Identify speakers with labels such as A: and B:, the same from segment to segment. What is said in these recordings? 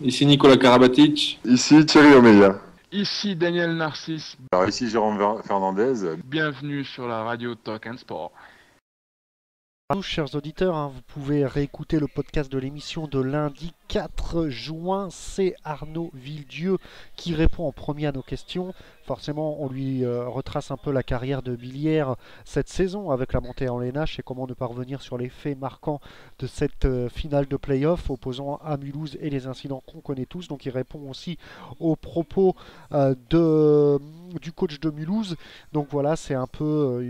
A: Ici Nicolas Karabatic.
B: Ici Thierry Omeya.
C: Ici Daniel Narcisse.
D: Alors ici Jérôme Fernandez.
C: Bienvenue sur la radio Talk and Sport.
E: Bonjour chers auditeurs, vous pouvez réécouter le podcast de l'émission de lundi 4 juin. C'est Arnaud Villedieu qui répond en premier à nos questions. Forcément, on lui retrace un peu la carrière de Billière cette saison avec la montée en LNH et comment ne pas revenir sur les faits marquants de cette finale de play-off opposant à Mulhouse et les incidents qu'on connaît tous. Donc il répond aussi aux propos du coach de Mulhouse. Donc voilà, c'est un peu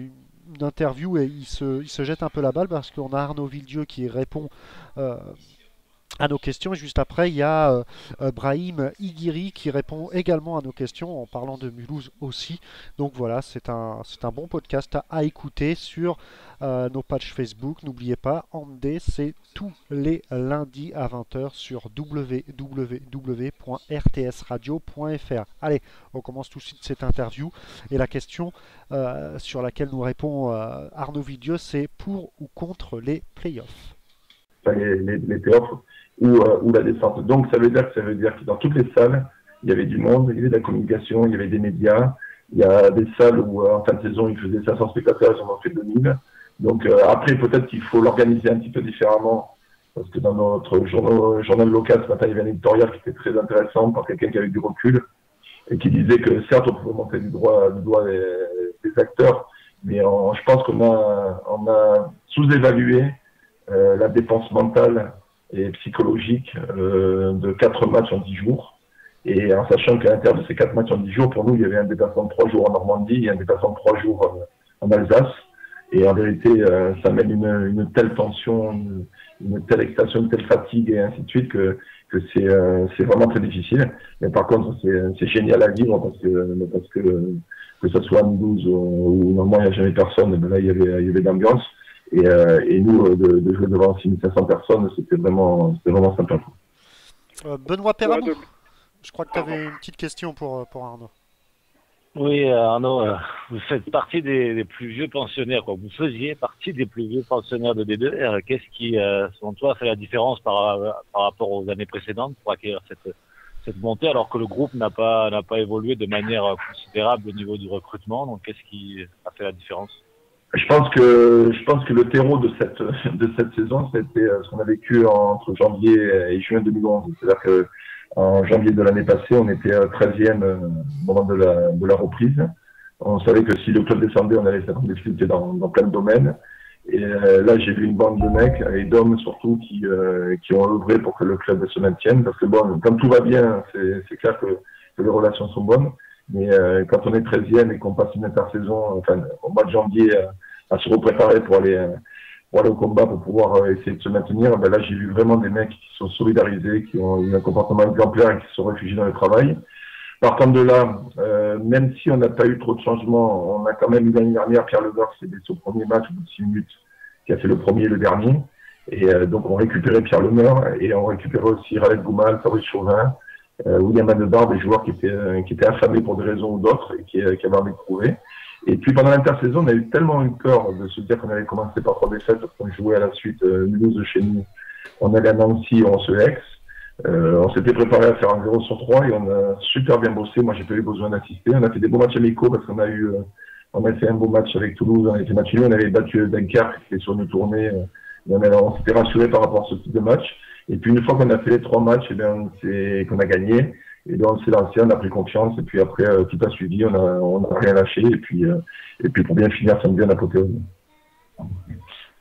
E: une interview et il se jette un peu la balle parce qu'on a Arnaud Villedieu qui répond à nos questions et juste après il y a Brahim Iguiri qui répond également à nos questions en parlant de Mulhouse aussi. Donc voilà, c'est un bon podcast à écouter sur nos pages Facebook. N'oubliez pas, Andé, c'est tous les lundis à 20h sur www.rtsradio.fr. Allez, on commence tout de suite cette interview et la question sur laquelle nous répond Arnaud Villedieu, c'est pour ou contre les playoffs.
F: Les playoffs ou la descente. Donc ça veut dire que dans toutes les salles, il y avait du monde, il y avait de la communication, il y avait des médias. Il y a des salles où en fin de saison, ils faisaient 500 spectateurs, ils en ont fait 2000. Donc après, peut-être qu'il faut l'organiser un petit peu différemment. Parce que dans notre journal local, ce matin, il y avait un éditorial qui était très intéressant par quelqu'un qui avait du recul et qui disait que certes, on pouvait montrer du doigt des acteurs, mais je pense qu'on a sous-évalué la dépense mentale et psychologique de 4 matchs en 10 jours. Et en sachant qu'à l'intérieur de ces 4 matchs en 10 jours, pour nous, il y avait un déplacement de 3 jours en Normandie et un déplacement de 3 jours en Alsace. Et en vérité, ça mène une telle tension, une telle excitation, une telle fatigue et ainsi de suite que c'est vraiment très difficile. Mais par contre, c'est génial à vivre parce que ça soit à Mulhouse où normalement il n'y a jamais personne, ben là il y avait de l'ambiance. Et nous, de jouer devant 6500 personnes, c'était vraiment sympa.
E: Benoît Perramon, je crois que tu avais une petite question pour Arnaud.
G: Oui, Arnaud, vous faites partie des plus vieux pensionnaires, quoi. Vous faisiez partie des plus vieux pensionnaires de D2. Qu'est-ce qui, selon toi, fait la différence par rapport aux années précédentes pour acquérir cette montée, alors que le groupe n'a pas évolué de manière considérable au niveau du recrutement? Donc, qu'est-ce qui a fait la différence?
F: Je pense que le terreau de cette saison, c'était ce qu'on a vécu entre janvier et juin 2011. C'est-à-dire que en janvier de l'année passée, on était 13e au moment de la reprise. On savait que si le club descendait, on allait être en difficulté dans plein de domaines. Et là, j'ai vu une bande de mecs et d'hommes surtout qui ont œuvré pour que le club se maintienne. Parce que bon, quand tout va bien, c'est clair que les relations sont bonnes. Mais quand on est 13e et qu'on passe une intersaison, enfin au mois de janvier, à se repréparer pour aller au combat, pour pouvoir essayer de se maintenir, ben là j'ai vu vraiment des mecs qui se sont solidarisés, qui ont eu un comportement exemplaire et qui se sont réfugiés dans le travail. Partant de là, même si on n'a pas eu trop de changements, on a quand même eu l'année dernière Pierre Lebeur qui s'est blessé au premier match au bout de 6 minutes, qui a fait le premier et le dernier. Et donc on récupérait Pierre Lebeur et on récupérait aussi Raled Goumal, Fabrice Chauvin, William Adebar, des joueurs qui étaient affamés pour des raisons ou d'autres et qui avaient envie de prouver. Et puis pendant l'intersaison, on a eu tellement eu peur de se dire qu'on allait commencer par 3 défaites, parce qu'on jouait à la suite Mulhouse de chez nous. On allait à Nancy, on se ex. On s'était préparé à faire un 0 sur 3 et on a super bien bossé. Moi, j'ai pas eu besoin d'assister. On a fait des beaux matchs amicaux parce qu'on a fait un beau match avec Toulouse, on a fait match nul, on avait battu Dunkerque qui était sur une tournée. On s'était rassuré par rapport à ce type de match. Et puis une fois qu'on a fait les 3 matchs, et bien qu'on a gagné. Et donc on s'est lancé, on a pris confiance, et puis après tout a suivi, on a rien lâché, et puis pour bien finir, ça me vient d'apothéose.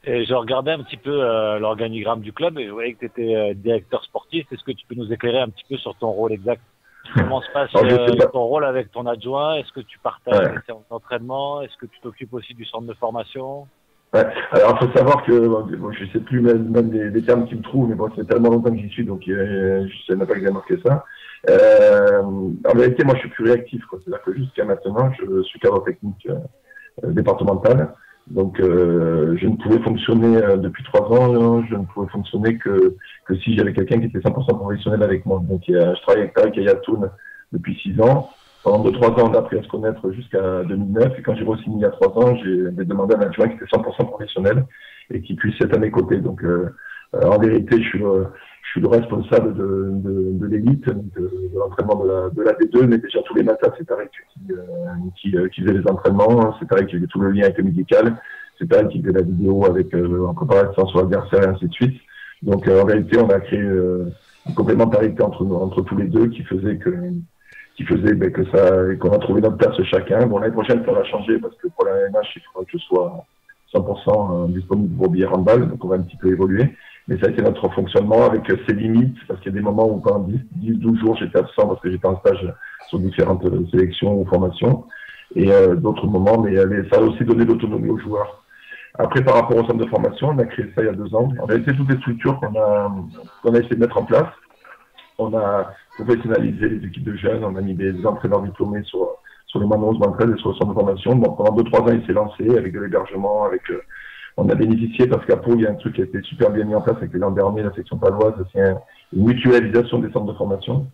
G: Et je regardais un petit peu l'organigramme du club, et je voyais que tu étais directeur sportif. Est-ce que tu peux nous éclairer un petit peu sur ton rôle exact? Comment se passe ton rôle avec ton adjoint? Est-ce que tu partages les séances d'entraînement? Est-ce que tu t'occupes aussi du centre de formation?
F: Ouais. Alors, il faut savoir que, je sais plus même des termes qui me trouvent, mais bon, c'est tellement longtemps que j'y suis, donc je sais même pas que j'ai marqué ça. En vérité, moi, je suis plus réactif, quoi. C'est-à-dire que jusqu'à maintenant, je suis cadre technique départemental. Donc, je ne pouvais fonctionner depuis 3 ans, je ne pouvais fonctionner que si j'avais quelqu'un qui était 100% professionnel avec moi. Donc, je travaille avec Tarek Ayatoun depuis 6 ans. Pendant 2-3 ans, on a appris à se connaître jusqu'à 2009. Et quand j'ai re-signé il y a 3 ans, j'ai demandé à un adjoint qui était 100% professionnel et qui puisse être à mes côtés. Donc, en vérité, je suis le responsable de l'élite. l'élite, de l'entraînement de la D2, mais déjà tous les matins, c'est Tarek qui faisait les entraînements, c'est Tarek qui faisait tout le lien avec le médical, c'est Tarek qui faisait la vidéo avec en préparation sur l'adversaire et ainsi de suite. Donc en réalité, on a créé une complémentarité entre tous les deux qui faisait qu'on a trouvé notre place chacun. Bon, l'année prochaine, ça va changer parce que pour la MH, il faudra que je sois 100% disponible pour billets handball, donc on va un petit peu évoluer. Mais ça a été notre fonctionnement avec ses limites, parce qu'il y a des moments où pendant 10-12 jours, j'étais absent parce que j'étais en stage sur différentes sélections ou formations, et d'autres moments, mais ça a aussi donné l'autonomie aux joueurs. Après, par rapport au centre de formation, on a créé ça il y a 2 ans. On a été toutes les structures qu'on a essayé de mettre en place. On a professionnalisé les équipes de jeunes, on a mis des entraîneurs diplômés sur le Manon 13 et sur le centre de formation. Donc pendant 2-3 ans, il s'est lancé avec de l'hébergement, on a bénéficié parce qu'à Pau, il y a un truc qui a été super bien mis en place avec l'an dernier, la section paloise, c'est une mutualisation des centres de formation.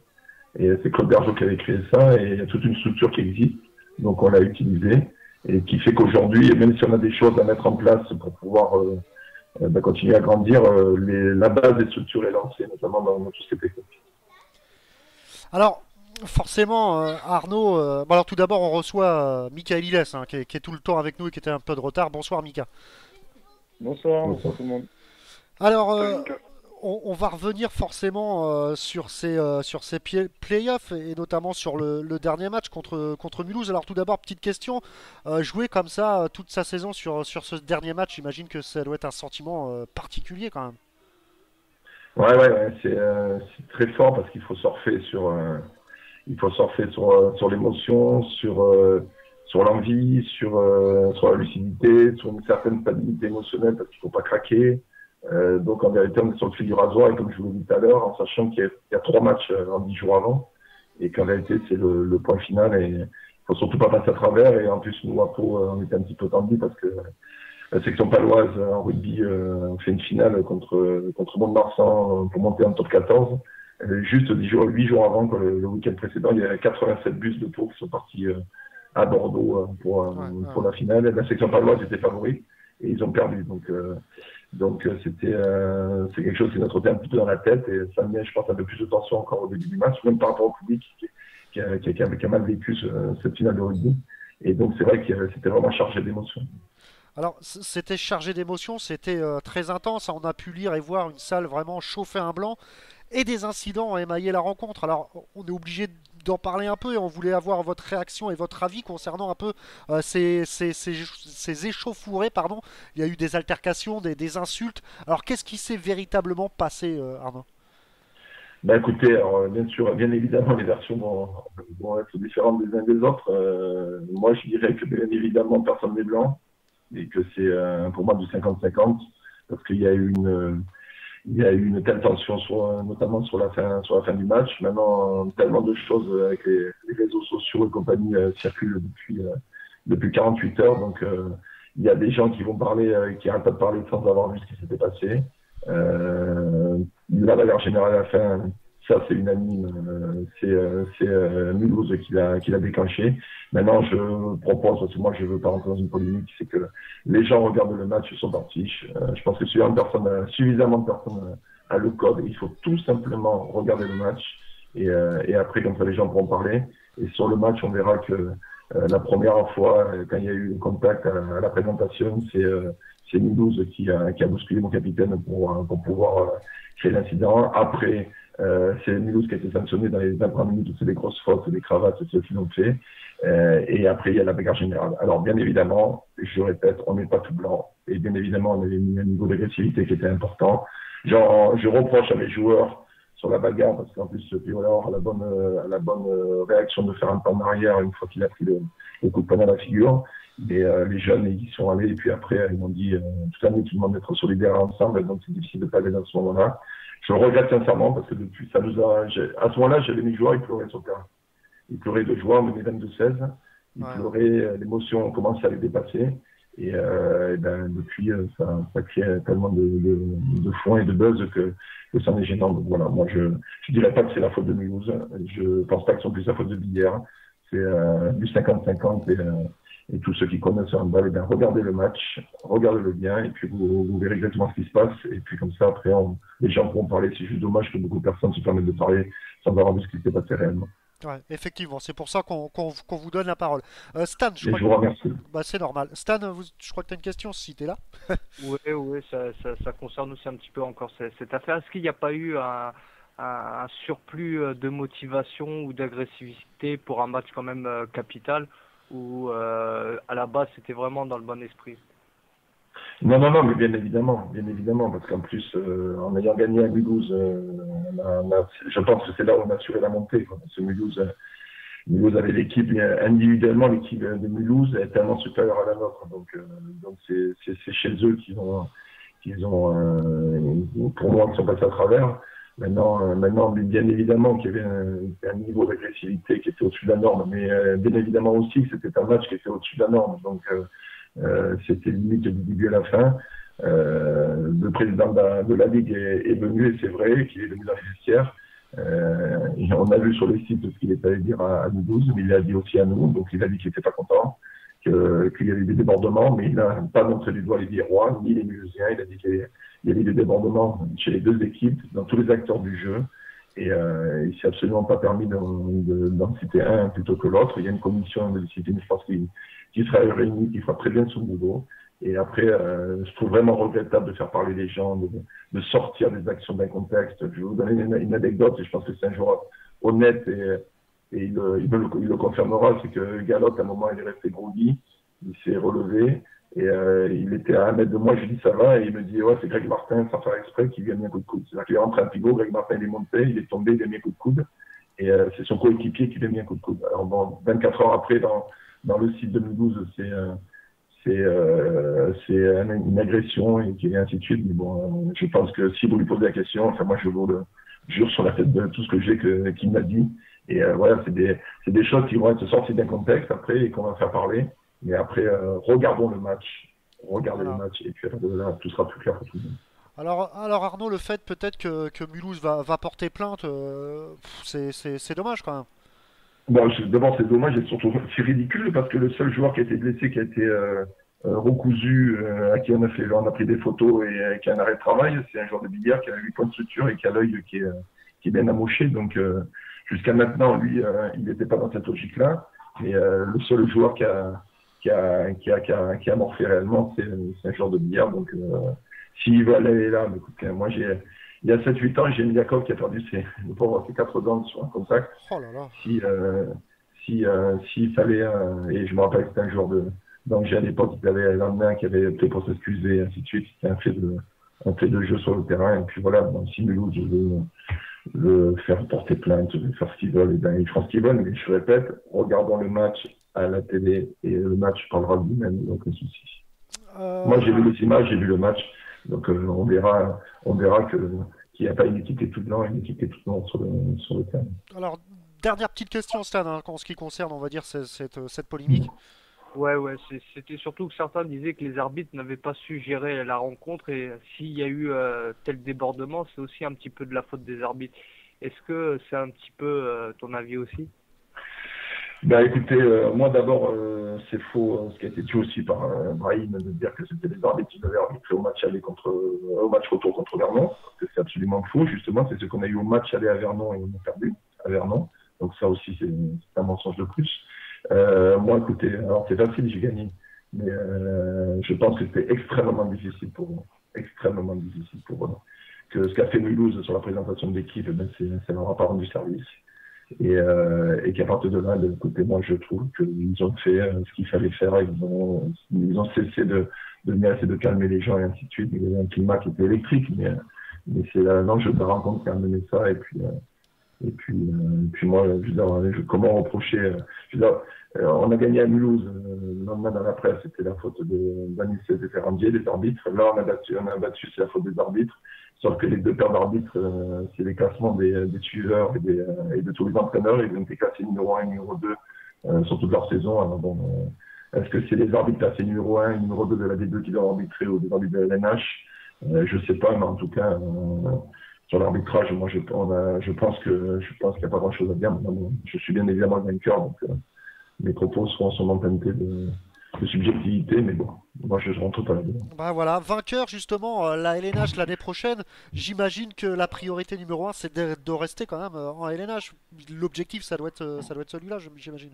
F: Et c'est Claude Bergeau qui avait créé ça, et il y a toute une structure qui existe, donc on l'a utilisée, et qui fait qu'aujourd'hui, même si on a des choses à mettre en place pour pouvoir continuer à grandir, la base des structures est lancée, notamment dans tout ce qui est technique.
E: Alors, forcément, Arnaud, alors tout d'abord, on reçoit Michael Illes, qui est tout le temps avec nous et qui était un peu de retard. Bonsoir, Mika.
A: Bonsoir tout le monde.
E: Alors, on va revenir forcément sur ces playoffs et notamment sur le dernier match contre Mulhouse. Alors tout d'abord, petite question, jouer comme ça toute sa saison sur ce dernier match, j'imagine que ça doit être un sentiment particulier quand même.
F: Ouais, c'est très fort parce qu'il faut surfer sur l'émotion, sur l'envie, sur la lucidité, sur une certaine stabilité émotionnelle parce qu'il faut pas craquer. Donc en vérité, on est sur le fil du rasoir et comme je vous l'ai dit tout à l'heure, en sachant qu'il y a 3 matchs en 10 jours avant et qu'en réalité c'est le point final et il faut surtout pas passer à travers. Et en plus nous à Pau, on était un petit peu tendus parce que la section paloise en rugby fait une finale contre Mont-de-Marsan pour monter en top 14. Juste 8 jours avant, le week-end précédent, il y a 87 bus de Pau qui sont partis à Bordeaux pour la finale. La section paloise était favorite et ils ont perdu. Donc c'est quelque chose qui nous trottait un petit peu dans la tête et ça met, je pense, un peu plus de tension encore au début du match, même par rapport au public qui a mal vécu cette finale de rugby. Et donc c'est vrai que c'était vraiment chargé d'émotions.
E: Alors c'était chargé d'émotions, c'était très intense, on a pu lire et voir une salle vraiment chauffée un blanc et des incidents ont émaillé la rencontre. Alors on est obligé d'en parler un peu et on voulait avoir votre réaction et votre avis concernant un peu ces échauffourées, pardon. Il y a eu des altercations, des insultes. Alors qu'est-ce qui s'est véritablement passé, Arnaud ?
F: Écoutez, alors, bien évidemment, les versions vont être différentes des uns des autres. Moi, je dirais que bien évidemment, personne n'est blanc et que c'est pour moi du 50-50 parce qu'il y a eu une telle tension notamment sur la fin du match. Maintenant, tellement de choses avec les réseaux sociaux et compagnie circulent depuis 48 heures. Donc, il y a des gens qui vont parler, qui arrêtent pas de parler sans avoir vu ce qui s'était passé. La bagarre générale à la fin, ça c'est unanime, c'est Mulhouse qui l'a déclenché. Maintenant, je propose, parce que moi je veux pas rentrer dans une polémique, c'est que les gens regardent le match, ils sont partis. Je pense que suffisamment de personnes a le code. Il faut tout simplement regarder le match et après comme ça les gens pourront parler. Et sur le match, on verra que la première fois, quand il y a eu le contact à la présentation, c'est Mulhouse qui a bousculé mon capitaine pour pouvoir créer l'incident. Après, c'est Mulhouse qui a été sanctionné dans les 20 premières minutes, c'est des grosses fautes, c'est des cravates, c'est ce qu'ils ont fait. Et après, il y a la bagarre générale. Alors, bien évidemment, je répète, on n'est pas tout blanc. Et bien évidemment, on avait mis un niveau d'agressivité qui était important. Genre, je reproche à mes joueurs sur la bagarre, parce qu'en plus, Piolor a la bonne réaction de faire un pas en arrière une fois qu'il a pris le coup de poing à la figure. Et les jeunes, ils sont allés, et puis après, ils m'ont dit, toute l'année, tout le monde être solidaires ensemble, donc c'est difficile de pas aller dans ce moment-là. Je le regrette sincèrement, parce que depuis, à ce moment-là, j'avais mes joueurs, ils pleuraient sur le terrain. Ils pleuraient de joie, on menait 22-16. Ils pleuraient, l'émotion commençait à les dépasser. Et depuis, ça crée tellement de foin et de buzz que ça en est gênant. Donc voilà, moi, je dirais pas que c'est la faute de Mulhouse. Je pense pas que c'est plus la faute de Billère. C'est du 50-50 Et tous ceux qui connaissent le handball, eh bien, regardez le match, regardez-le bien, et puis vous verrez exactement ce qui se passe. Et puis comme ça, après, les gens pourront parler. C'est juste dommage que beaucoup de personnes se permettent de parler sans avoir vu ce qui s'est passé réellement.
E: Ouais, effectivement, c'est pour ça qu'on vous donne la parole. Stan,
F: Et je vous remercie.
E: bah, c'est normal. Stan, je crois que tu as une question si tu es là.
B: Oui, ça concerne aussi un petit peu encore cette affaire. Est-ce qu'il n'y a pas eu un surplus de motivation ou d'agressivité pour un match quand même capital où à la base c'était vraiment dans le bon esprit?
F: Non, mais bien évidemment, parce qu'en plus, en ayant gagné à Mulhouse, je pense que c'est là où on a assuré la montée, quoi. Parce que Mulhouse avait l'équipe, individuellement, l'équipe de Mulhouse est tellement supérieure à la nôtre. Donc c'est chez eux qu'ils ont pour moi, qui sont passés à travers. Maintenant, bien évidemment qu'il y avait un niveau d'agressivité qui était au-dessus de la norme, mais bien évidemment aussi que c'était un match qui était au-dessus de la norme. Donc, c'était limite du début à la fin. Le président de la Ligue est venu, et c'est vrai qu'il est venu dans les vestiaires. Et on a vu sur le site ce qu'il est allé dire à nous 12, mais il l'a dit aussi à nous. Donc, il a dit qu'il n'était pas content, qu'il y avait des débordements, mais il n'a pas montré du doigt les Biérois, ni les Mulhousiens. Il a dit qu'il y avait des débordements chez les deux équipes, dans tous les acteurs du jeu. Et il ne s'est absolument pas permis d'en citer un plutôt que l'autre. Il y a une commission de discipline, je pense, qui sera réunie, qui fera très bien son boulot. Et après, je trouve vraiment regrettable de faire parler les gens, de sortir des actions d'un contexte. Je vais vous donner une anecdote, et je pense que c'est un joueur honnête, et il le confirmera, c'est que Galop, à un moment, il est resté groggy, il s'est relevé, et il était à 1 mètre de moi, je lui dis ça va, et il me dit ouais, c'est Greg Martin, sans faire exprès, qui lui a mis un coup de coude. C'est-à-dire qu'il est rentré à pivot, Greg Martin il est monté, il est tombé, il a mis un coup de coude, et c'est son coéquipier qui lui a mis un coup de coude. Alors bon, 24 heures après, dans le site de Mulhouse, c'est une agression et ainsi de suite. Mais bon, je pense que si vous lui posez la question, enfin moi je vous le jure sur la tête de tout ce que j'ai qu'il m'a dit. Et voilà, c'est des choses qui vont être sorties d'un contexte après et qu'on va faire parler. Mais après, regardons le match. Regardez le match et puis là, tout sera plus clair pour tout le monde.
E: Alors Arnaud, le fait peut-être que Mulhouse va porter plainte, c'est dommage quand même.
F: Bon, d'abord c'est dommage et surtout c'est ridicule parce que le seul joueur qui a été blessé, qui a été recousu, à qui on a pris des photos et qui a un arrêt de travail, c'est un joueur de billard qui a 8 points de suture et qui a l'œil qui est bien amoché. Donc jusqu'à maintenant, lui, il n'était pas dans cette logique-là. Mais le seul joueur qui a morflé réellement, c'est un joueur de billard. Donc s'il veut aller là, écoute, moi il y a 7-8 ans, j'ai mis Yakov qui a perdu ses 4 dents sur un contact.
E: Oh là là.
F: S'il fallait, et je me rappelle que c'était un joueur d'Angers à l'époque, qui avait l'endemain, qui avait appelé pour s'excuser, et ainsi de suite. C'était un fait de jeu sur le terrain. Et puis voilà, si Mulhouse veut faire porter plainte, faire ce qu'ils veulent, et bien, ils feront ce qu'ils veulent. Mais je répète, regardons le match à la télé et le match parlera de lui-même, donc aucun souci. Moi, j'ai vu les images, j'ai vu le match. Donc on verra qu'il n'y a pas une équipe qui est toute blanc et une équipe qui est toute noire sur le terrain.
E: Alors, dernière petite question, Stan, en ce qui concerne, on va dire, cette polémique.
B: Ouais, c'était surtout que certains disaient que les arbitres n'avaient pas su gérer la rencontre et s'il y a eu tel débordement, c'est aussi un petit peu de la faute des arbitres. Est-ce que c'est un petit peu ton avis aussi?
F: Ben écoutez, moi d'abord, c'est faux ce qui a été dit aussi par Brahim de dire que c'était les arbitres qui avaient arbitré au match retour contre Vernon, parce que c'est absolument faux. Justement, c'est ce qu'on a eu au match aller à Vernon et on a perdu à Vernon. Donc ça aussi, c'est un mensonge de plus. Moi, écoutez, alors c'est facile, j'ai gagné, mais je pense que c'était extrêmement difficile pour eux. Que ce qu'a fait Mulhouse sur la présentation de l'équipe, ben, ça leur a pas rendu service. Et qu'à partir de là, de côté, moi, je trouve qu'ils ont fait ce qu'il fallait faire. Ils ont cessé de venir essayer de calmer les gens et ainsi de suite. Il y avait un climat qui était électrique, mais c'est l'enjeu de la rencontre qui a amené ça. Et puis moi, je veux dire, comment reprocher on a gagné à Mulhouse, le lendemain dans la presse, c'était la faute d'Anis et Ferrandier, des arbitres. Là, on a battu, c'est la faute des arbitres. Sauf que les deux paires d'arbitres, c'est les classements des suiveurs et de tous les entraîneurs. Ils ont été classés numéro 1 et numéro 2 sur toute leur saison. Alors bon, est-ce que c'est les arbitres classés numéro 1 et numéro 2 de la D2 qui doivent arbitrer ou des arbitres de la LNH? Je sais pas, mais en tout cas, sur l'arbitrage, moi, je pense qu'il n'y a pas grand-chose à dire. Maintenant, je suis bien évidemment vainqueur, donc mes propos seront sur mon tenté de subjectivité, mais bon, moi je rentre pas là-dedans.
E: Bah voilà, vainqueur justement, la LNH l'année prochaine. J'imagine que la priorité numéro un, c'est de rester quand même en LNH. L'objectif, ça doit être celui-là, j'imagine.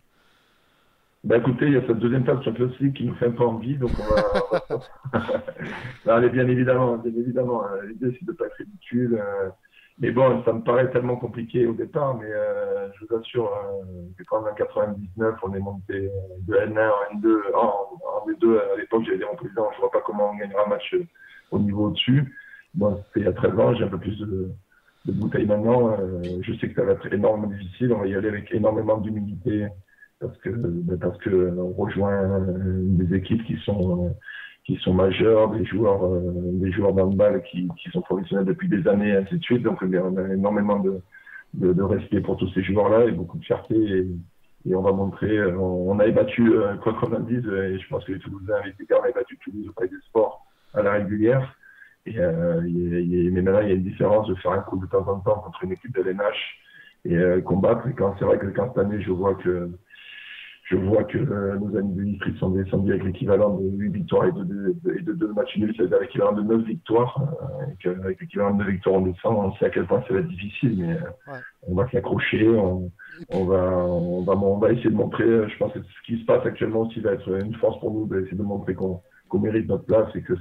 F: Bah écoutez, il y a cette deuxième phase Champions League qui nous fait un peu envie, donc non, mais bien évidemment, l'idée c'est de pas être ridicule. Mais bon, ça me paraît tellement compliqué au départ, mais je vous assure que quand en 99, on est monté de N1 en N2, en D2 à l'époque, j'avais dit en président, je vois pas comment on gagnera un match au niveau au-dessus. Bon, c'était il y a 13 ans, j'ai un peu plus de bouteilles maintenant. Je sais que ça va être énormément difficile, on va y aller avec énormément d'humilité parce que on rejoint des équipes qui sont majeurs, des joueurs d'handball qui sont professionnels depuis des années, et ainsi de suite. Donc, on a énormément de respect pour tous ces joueurs-là et beaucoup de fierté. Et on va montrer, on avait battu, quoi qu'on en dise, et je pense que les Toulousains avec les gars, on avait battu Toulouse au Palais des Sports à la régulière. Mais maintenant, il y a une différence de faire un coup de temps en temps contre une équipe de l'NH et combattre. Et c'est vrai que quand cette année, je vois que nos amis de District sont descendus avec l'équivalent de 8 victoires et de 2 matchs nuls, c'est-à-dire l'équivalent de 9 victoires. Avec l'équivalent de 9 victoires, on descend, on sait à quel point ça va être difficile, mais on va s'accrocher, on va essayer de montrer, je pense que ce qui se passe actuellement aussi va être une force pour nous, d'essayer de montrer qu'on mérite notre place et que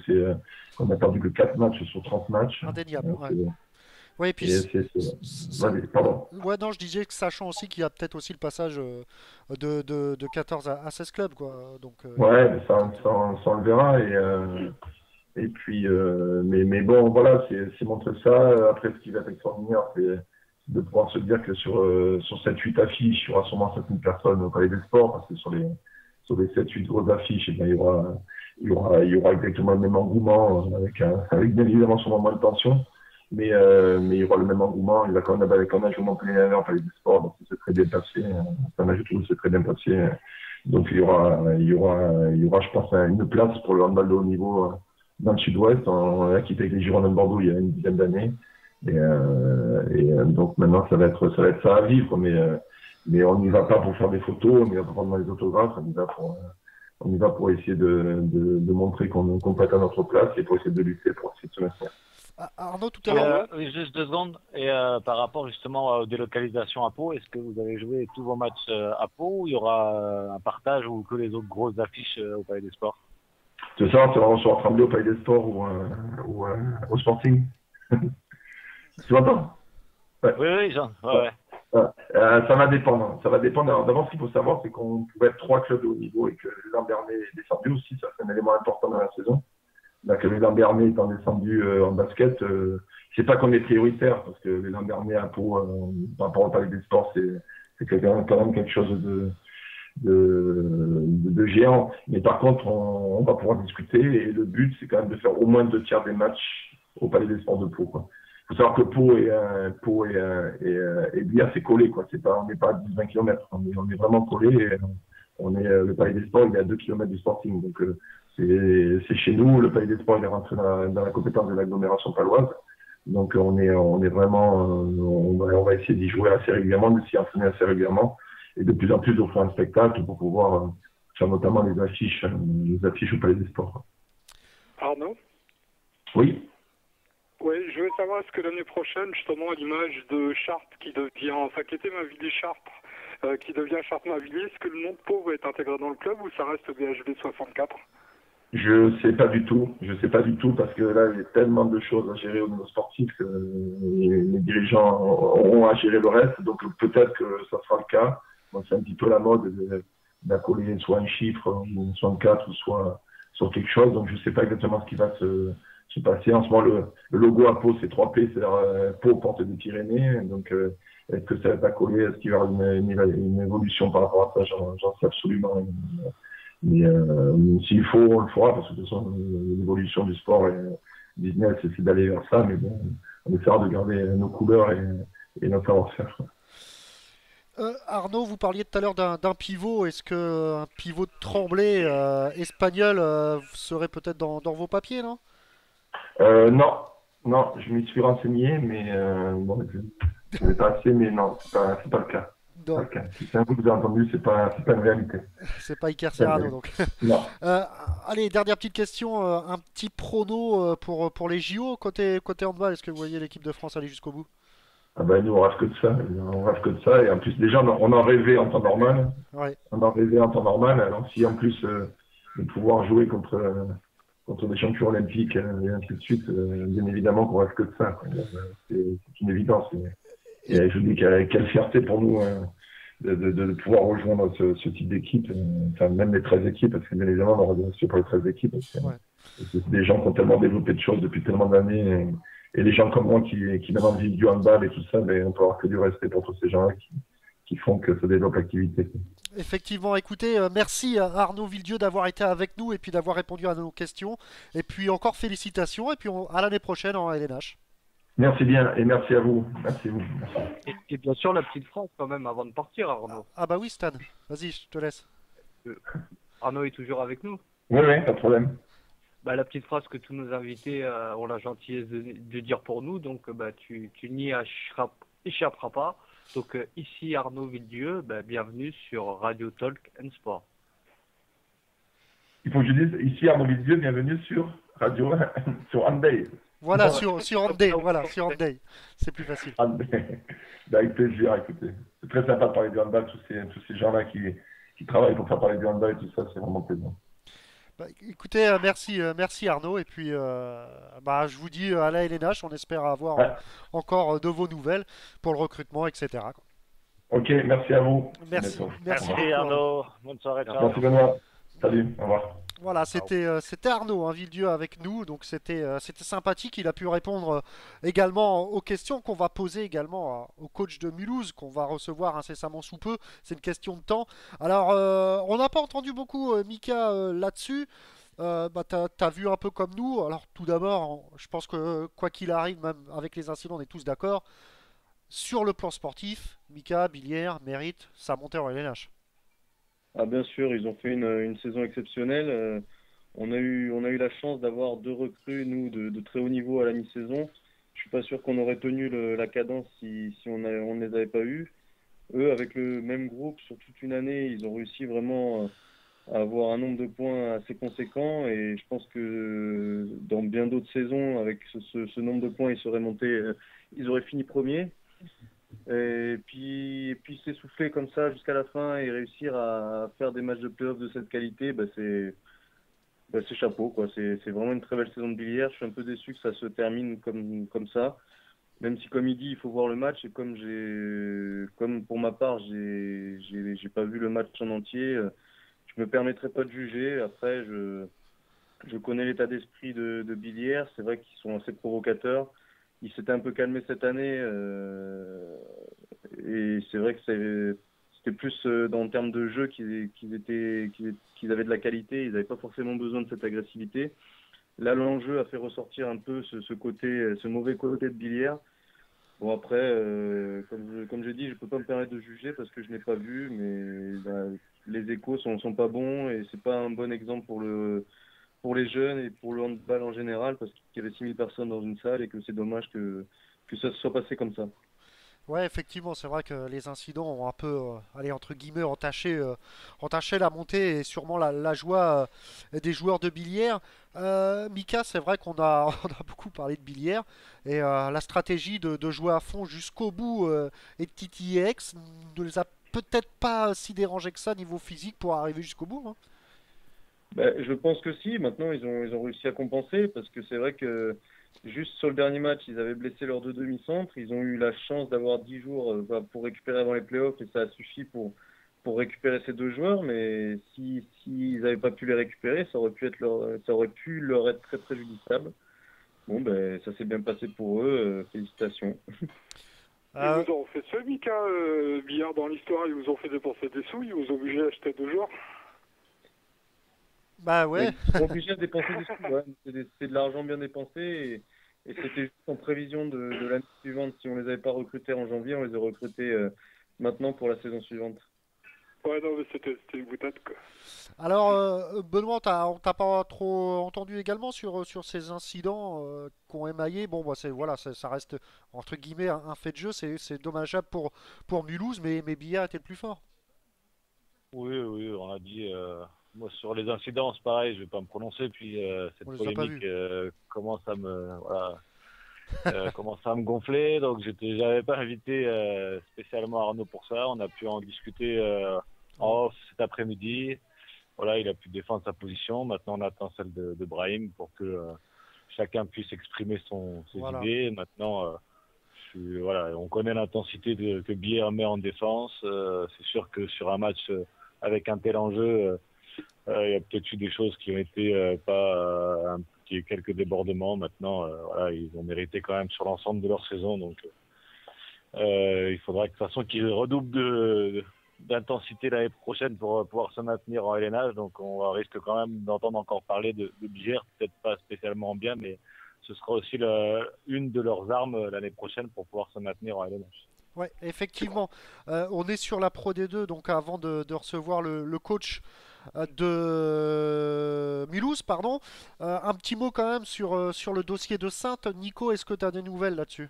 F: qu'on a perdu que 4 matchs sur 30 matchs.
E: Indéniable, ouais. Ouais, et puis
F: pardon.
E: Ouais, non, je disais que sachant aussi qu'il y a peut-être aussi le passage de 14 à 16 clubs, quoi. Donc,
F: ouais, mais ça on le verra. Et puis, mais bon, voilà, c'est montrer ça. Après, ce qui va être extraordinaire, c'est de pouvoir se dire que sur 7-8 affiches, il y aura sûrement 7000 personnes au Palais des Sports, parce que sur les 7-8 grosses affiches, eh bien, il y aura exactement le même engouement, avec bien évidemment sûrement moins de tension. Mais il y aura le même engouement. Il va quand même avec un âge au Montpellier en Palais des Sports, donc c'est très bien passé. Un âge tout c'est très bien passé. Donc il y aura, je pense, une place pour le handball de haut niveau dans le Sud-Ouest. On a quitté avec les Girondins de Bordeaux il y a une dizaine d'années. Et donc maintenant ça va être ça à vivre. Mais on n'y va pas pour faire des photos, on n'y va pas pour demander des autographes, on y va pour essayer de montrer qu'on peut être à notre place et pour essayer de lutter pour essayer de se maintenir.
E: Arnaud, tout à l'heure.
G: Juste 2 secondes. Et par rapport justement aux délocalisations à Pau, est-ce que vous avez joué tous vos matchs à Pau ou il y aura un partage ou que les autres grosses affiches au Palais des Sports?
F: C'est ça, c'est vraiment sur Tremblay au Palais des Sports ou au Sporting. Tu m'entends? Ouais.
G: Oui, Jean. Ouais.
F: Ça va dépendre. Ça va dépendre. Alors, d'abord, ce qu'il faut savoir, c'est qu'on pouvait être 3 clubs de haut niveau et que le Lambernet est descendu aussi. Ça, c'est un élément important dans la saison. Donc, les Lambernet étant descendu en basket, c'est pas qu'on est prioritaire, parce que les Lambernet à Pau, par rapport au Palais des Sports, c'est quand même quelque chose de géant. Mais par contre, on va pouvoir discuter, et le but, c'est quand même de faire au moins 2 tiers des matchs au Palais des Sports de Pau, quoi. Il faut savoir que Pau et Biard, c'est collé, quoi. On n'est pas à 10-20 km. On est vraiment collé. Le Palais des Sports, il est à 2 km du Sporting. Donc, c'est chez nous. Le Palais des Sports, il est rentré dans la compétence de l'agglomération paloise. Donc, on est vraiment, on va essayer d'y jouer assez régulièrement, de s'y entraîner assez régulièrement. Et de plus en plus d'offrir un spectacle pour pouvoir faire notamment les affiches au Palais des Sports.
H: Arnaud?
F: Oui.
H: Oui, je veux savoir, est-ce que l'année prochaine, justement, à l'image de Chartres qui était Mavilly Chartres, qui devient Chartres-Mavilly, est-ce que le nom de Pau va être intégré dans le club ou ça reste BHB 64?
F: Je sais pas du tout parce que là, il y a tellement de choses à gérer au niveau sportif que les dirigeants auront à gérer le reste. Donc peut-être que ça sera le cas. Moi, c'est un petit peu la mode d'accoler soit un chiffre, soit un 4 ou soit sur quelque chose. Donc je sais pas exactement ce qui va se passer. En ce moment, le logo à Pau, c'est 3P, c'est-à-dire Pau, porte des Pyrénées. Donc est-ce que ça va être accolé? Est-ce qu'il y aura une évolution par rapport à ça? J'en sais absolument rien. Mais s'il faut, on le fera, parce que de toute façon, l'évolution du sport et business, c'est d'aller vers ça, mais bon, on essaiera de garder nos couleurs et notre savoir-faire.
E: Arnaud, vous parliez tout à l'heure d'un pivot. Est-ce qu'un pivot de Tremblay espagnol serait peut-être dans vos papiers, non?
F: Non, je m'y suis renseigné, mais bon, je n'ai pas assez, mais non, c'est pas le cas.
E: Donc,
F: Ok. Si c'est un coup que vous avez entendu, c'est pas une réalité.
E: c'est pas Iker Serrano donc.
F: Non.
E: Allez, dernière petite question, un petit prono pour les JO côté handball. Est-ce que vous voyez l'équipe de France aller jusqu'au bout?
F: Ah ben, nous, on rêve que de ça. On rêve que de ça. Et en plus, déjà, on en rêvait en temps normal.
E: Ouais.
F: On en rêvait en temps normal. Alors, si en plus, de pouvoir jouer contre des champions olympiques et ainsi de suite, bien évidemment qu'on rêve que de ça, quoi. C'est une évidence. Et je vous dis quelle fierté pour nous de pouvoir rejoindre ce type d'équipe, enfin même les 13 équipes, parce que bien évidemment, on aura bien pour les 13 équipes, parce que
E: Ouais.
F: c'est des gens qui ont tellement développé de choses depuis tellement d'années, et les gens comme moi qui maintenant vivent du handball et tout ça, mais on peut avoir que du respect pour tous ces gens-là qui font que ça développe l'activité.
E: Effectivement, écoutez, merci à Arnaud Villedieu d'avoir été avec nous et puis d'avoir répondu à nos questions. Et puis encore félicitations et puis à l'année prochaine en LNH.
F: Merci bien, et merci à vous. Merci à vous.
B: Et bien sûr, la petite phrase quand même avant de partir, Arnaud.
E: Ah bah oui Stan, vas-y, je te laisse.
B: Arnaud est toujours avec nous.
F: Oui, pas de problème.
B: Bah, la petite phrase que tous nos invités ont la gentillesse de dire pour nous, donc tu n'y échapperas pas. Donc ici Arnaud Villedieu, bienvenue sur Radio Talk and Sport.
F: Il faut que je dise, ici Arnaud Villedieu, bienvenue sur Radio, sur Handball.
E: Voilà, sur Handball, voilà, sur Handball. C'est plus facile.
F: Avec plaisir, écoutez. C'est très sympa de parler du handball, tous ces gens-là qui travaillent pour faire parler du handball et tout ça, c'est vraiment plaisant.
E: Bah, écoutez, merci Arnaud, et puis je vous dis à la LNH, on espère avoir encore de vos nouvelles pour le recrutement, etc. quoi.
F: Ok, merci à vous.
E: Merci
G: Merci Arnaud. Bonne soirée. Ciao.
F: Merci Benoît. Salut, au revoir.
E: Voilà, c'était Arnaud Villedieu avec nous, donc c'était sympathique. Il a pu répondre également aux questions qu'on va poser également au coach de Mulhouse, qu'on va recevoir incessamment sous peu. C'est une question de temps. Alors, on n'a pas entendu beaucoup Mika là-dessus. T'as vu un peu comme nous. Alors, tout d'abord, je pense que quoi qu'il arrive, même avec les incidents, on est tous d'accord. Sur le plan sportif, Mika, Billière, mérite sa montée en LNH.
I: Ah bien sûr, ils ont fait une saison exceptionnelle. On a eu la chance d'avoir 2 recrues, nous, de très haut niveau à la mi-saison. Je suis pas sûr qu'on aurait tenu la cadence si on ne les avait pas eus. Eux, avec le même groupe, sur toute une année, ils ont réussi vraiment à avoir un nombre de points assez conséquent. Et je pense que dans bien d'autres saisons, avec ce nombre de points, ils seraient montés, ils auraient fini premier. Et puis s'essouffler comme ça jusqu'à la fin et réussir à faire des matchs de play-off de cette qualité, c'est chapeau, quoi. C'est vraiment une très belle saison de Billière. Je suis un peu déçu que ça se termine comme ça. Même si, comme il dit, il faut voir le match, et comme pour ma part, j'ai pas vu le match en entier, je me permettrai pas de juger. Après, je connais l'état d'esprit de Billière. C'est vrai qu'ils sont assez provocateurs. Il s'était un peu calmé cette année, et c'est vrai que c'était plus en termes de jeu qu'ils avaient de la qualité. Ils n'avaient pas forcément besoin de cette agressivité. Là, l'enjeu a fait ressortir un peu ce mauvais côté de Billière. Bon, après, comme je dis, je peux pas me permettre de juger parce que je n'ai pas vu, mais les échos sont pas bons, et c'est pas un bon exemple pour les jeunes et pour le handball en général, parce qu'il y avait 6000 personnes dans une salle et que c'est dommage que ça se soit passé comme ça.
E: Ouais, effectivement, c'est vrai que les incidents ont un peu, entre guillemets, entaché la montée et sûrement la joie des joueurs de Billière. Mika, c'est vrai qu'on a, on a beaucoup parlé de Billière et la stratégie de jouer à fond jusqu'au bout et de titiller Aix ne les a peut-être pas si dérangés que ça niveau physique pour arriver jusqu'au bout. Hein.
I: Je pense que si. Maintenant, ils ont réussi à compenser, parce que c'est vrai que juste sur le dernier match, ils avaient blessé leurs 2 demi-centres. Ils ont eu la chance d'avoir 10 jours pour récupérer avant les playoffs, et ça a suffi pour récupérer ces 2 joueurs. Mais s'ils n'avaient pas pu les récupérer, ça aurait pu leur être très préjudiciable. Bon, ça s'est bien passé pour eux. Félicitations.
H: Ils vous ont fait ce Mika Billard dans l'histoire. Ils vous ont fait dépenser des sous. Ils vous ont obligé à acheter 2 joueurs.
E: Bah ouais.
I: Ils sont obligés de dépenser des sous. Ouais. C'est de l'argent bien dépensé, et c'était juste en prévision de l'année suivante. Si on les avait pas recrutés en janvier, on les a recrutés maintenant pour la saison suivante.
H: Ouais, non, mais c'était une boutade, quoi.
E: Alors, Benoît, on t'a pas trop entendu également sur ces incidents qu'ont émaillé. Bon, bah, voilà, ça reste entre guillemets un fait de jeu. C'est dommageable pour Mulhouse, mais Billard était le plus fort.
G: Oui, on a dit. Moi, sur les incidents, c'est pareil, je vais pas me prononcer. Puis cette
E: On les a pas
G: polémique commence à me, voilà, commence à me gonfler. Donc, j'avais pas invité spécialement Arnaud pour ça. On a pu en discuter en off cet après-midi. Voilà, il a pu défendre sa position. Maintenant, on attend celle de Brahim pour que chacun puisse exprimer ses idées. Maintenant, voilà, on connaît l'intensité que Bière met en défense. C'est sûr que sur un match avec un tel enjeu, il y a peut-être eu des choses qui ont été qui eu quelques débordements. Maintenant, voilà, ils ont mérité quand même sur l'ensemble de leur saison. Donc, il faudra de toute façon qu'ils redoublent d'intensité l'année prochaine pour pouvoir se maintenir en LNH. Donc, on risque quand même d'entendre encore parler de Bière, peut-être pas spécialement bien, mais ce sera aussi une de leurs armes l'année prochaine pour pouvoir se maintenir en LNH.
E: Ouais, effectivement. On est sur la Pro D2, donc avant de recevoir le coach de Mulhouse, pardon. Un petit mot quand même sur le dossier de Saintes. Nico, est-ce que tu as des nouvelles là-dessus?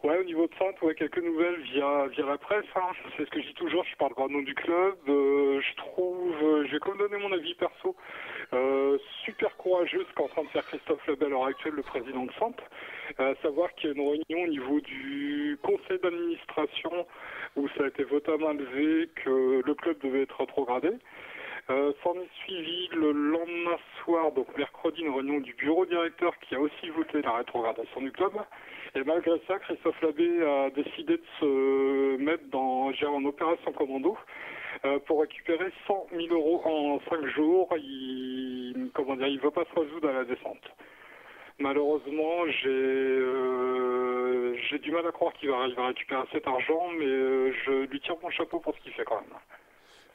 H: Ouais, au niveau de Saintes, quelques nouvelles via la presse. Hein. C'est ce que je dis toujours, je parle pas au nom du club. Je trouve, je vais quand même donner mon avis perso, super courageux ce qu'est en train de faire Christophe Labelle à l'heure actuelle, le président de Saintes. Savoir qu'il y a une réunion au niveau du conseil d'administration où ça a été voté à main levée que le club devait être rétrogradé. S'en est suivi le lendemain soir, donc mercredi, une réunion du bureau directeur qui a aussi voté la rétrogradation du club. Et malgré ça, Christophe Labbé a décidé de se mettre en opération commando pour récupérer 100 000 euros en 5 jours. Il ne veut pas se résoudre à la descente. Malheureusement, j'ai du mal à croire qu'il va récupérer cet argent, mais je lui tire mon chapeau pour ce qu'il fait quand même.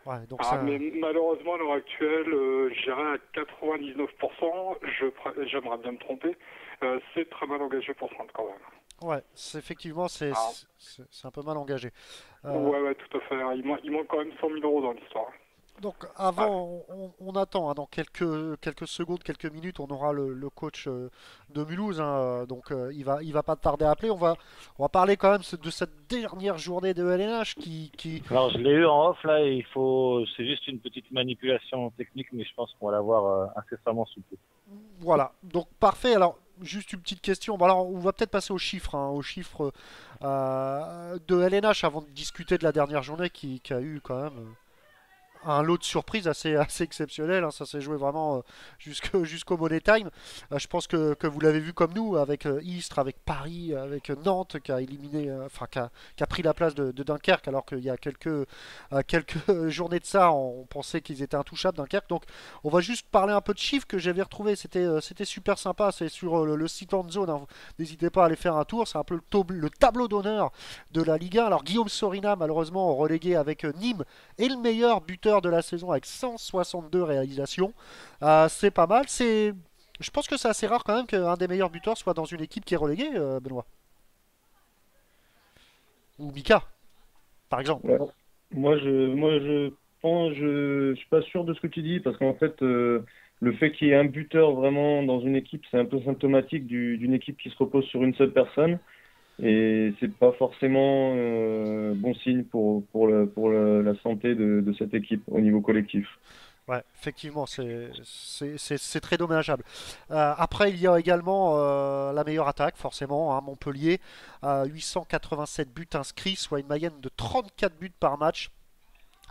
E: Ouais, donc
H: Mais malheureusement, à l'heure actuelle, je dirais à 99%, j'aimerais bien me tromper, c'est très mal engagé pour Saintes quand même.
E: Ouais, effectivement, c'est un peu mal engagé.
H: Ouais, tout à fait. Il manque quand même 100 000 euros dans l'histoire.
E: Donc avant, on attend, hein, dans quelques secondes, quelques minutes, on aura le coach de Mulhouse, hein, donc il va pas tarder à appeler. On va parler quand même de cette dernière journée de LNH qui...
G: Alors je l'ai eu en off là, c'est juste une petite manipulation technique, mais je pense qu'on va l'avoir incessamment sous peu.
E: Voilà, donc parfait. Alors juste une petite question. Bon, alors on va peut-être passer aux chiffres, de LNH avant de discuter de la dernière journée qui a eu quand même un lot de surprises assez exceptionnel, hein. Ça s'est joué vraiment jusqu'au Money Time. Je pense que vous l'avez vu comme nous, avec Istres, avec Paris, avec Nantes qui a éliminé, qui a pris la place de Dunkerque, alors qu'il y a quelques journées de ça, on pensait qu'ils étaient intouchables, Dunkerque. Donc on va juste parler un peu de chiffres que j'avais retrouvé. C'était super sympa. C'est sur le site Endzone, hein. N'hésitez pas à aller faire un tour. C'est un peu le tableau d'honneur de la Ligue 1. Alors Guillaume Sorina, malheureusement relégué avec Nîmes, est le meilleur buteur de la saison avec 162 réalisations. C'est pas mal. Je pense que c'est assez rare quand même qu'un des meilleurs buteurs soit dans une équipe qui est reléguée, Benoît. Ou Mika, par exemple.
I: Ouais. Moi, je suis pas sûr de ce que tu dis, parce qu'en fait, le fait qu'il y ait un buteur vraiment dans une équipe, c'est un peu symptomatique d'une équipe qui se repose sur une seule personne. Et c'est pas forcément bon signe pour la santé de cette équipe au niveau collectif.
E: Ouais, effectivement, c'est très dommageable. Après, il y a également la meilleure attaque, forcément, hein, Montpellier, 887 buts inscrits, soit une moyenne de 34 buts par match.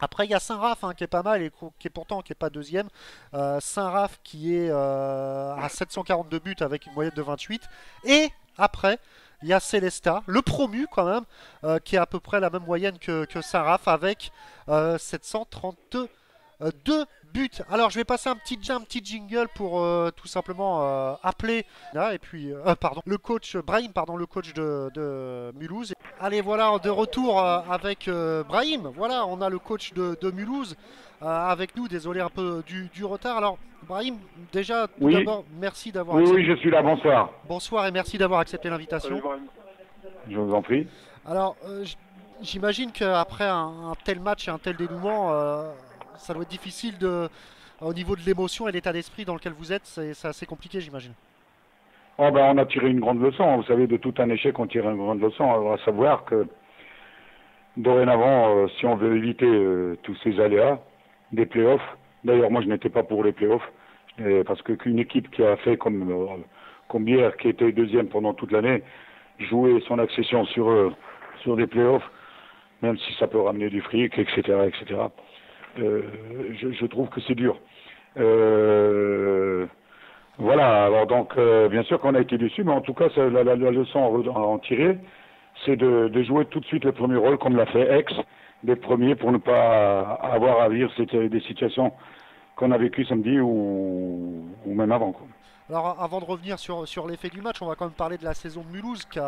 E: Après, il y a Saint-Raph, hein, qui est pas mal et qui est pas deuxième. Saint-Raph qui est à 742 buts avec une moyenne de 28. Et après, il y a Célestat, le promu quand même, qui a à peu près la même moyenne que Saint-Raph avec 732 buts. Alors je vais passer un petit jingle pour tout simplement appeler là, et puis le coach Brahim, le coach de Mulhouse. Allez, voilà, de retour avec Brahim. Voilà, on a le coach de Mulhouse avec nous. Désolé un peu du retard. Alors Brahim, déjà tout d'abord, merci d'avoir
J: Oui, je suis là, bonsoir.
E: Bonsoir et merci d'avoir accepté l'invitation.
J: Je vous en prie.
E: Alors J'imagine qu'après un tel match et un tel dénouement, ça doit être difficile au niveau de l'émotion et l'état d'esprit dans lequel vous êtes, c'est assez compliqué, j'imagine.
J: Oh ben, on a tiré une grande leçon. Vous savez, de tout un échec, on tire une grande leçon. On va savoir que dorénavant, si on veut éviter tous ces aléas des playoffs, d'ailleurs, moi, je n'étais pas pour les playoffs, parce qu'une équipe qui a fait comme Bière, qui était deuxième pendant toute l'année, jouer son accession sur des playoffs, même si ça peut ramener du fric, etc., etc. Je trouve que c'est dur. Voilà, alors donc, bien sûr qu'on a été déçus, mais en tout cas, la leçon à en tirer, c'est de jouer tout de suite le premier rôle, comme l'a fait Aix, d'être premier pour ne pas avoir à vivre des situations qu'on a vécues samedi ou même avant, quoi.
E: Alors avant de revenir sur l'effet du match, on va quand même parler de la saison de Mulhouse qui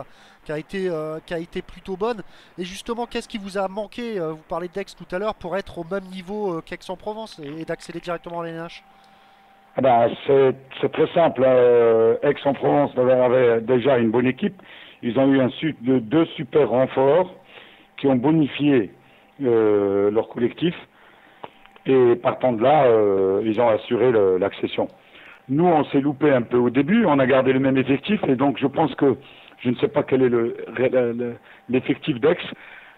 E: a été plutôt bonne. Et justement, qu'est-ce qui vous a manqué, vous parlez d'Aix tout à l'heure, pour être au même niveau qu'Aix-en-Provence et d'accéder directement à l'NH?
J: Ah ben, c'est très simple. Aix-en-Provence avait déjà une bonne équipe. Ils ont eu deux super renforts qui ont bonifié leur collectif. Et partant de là, ils ont assuré l'accession. Nous, on s'est loupé un peu au début, on a gardé le même effectif, et donc je pense que, je ne sais pas quel est l'effectif d'Aix,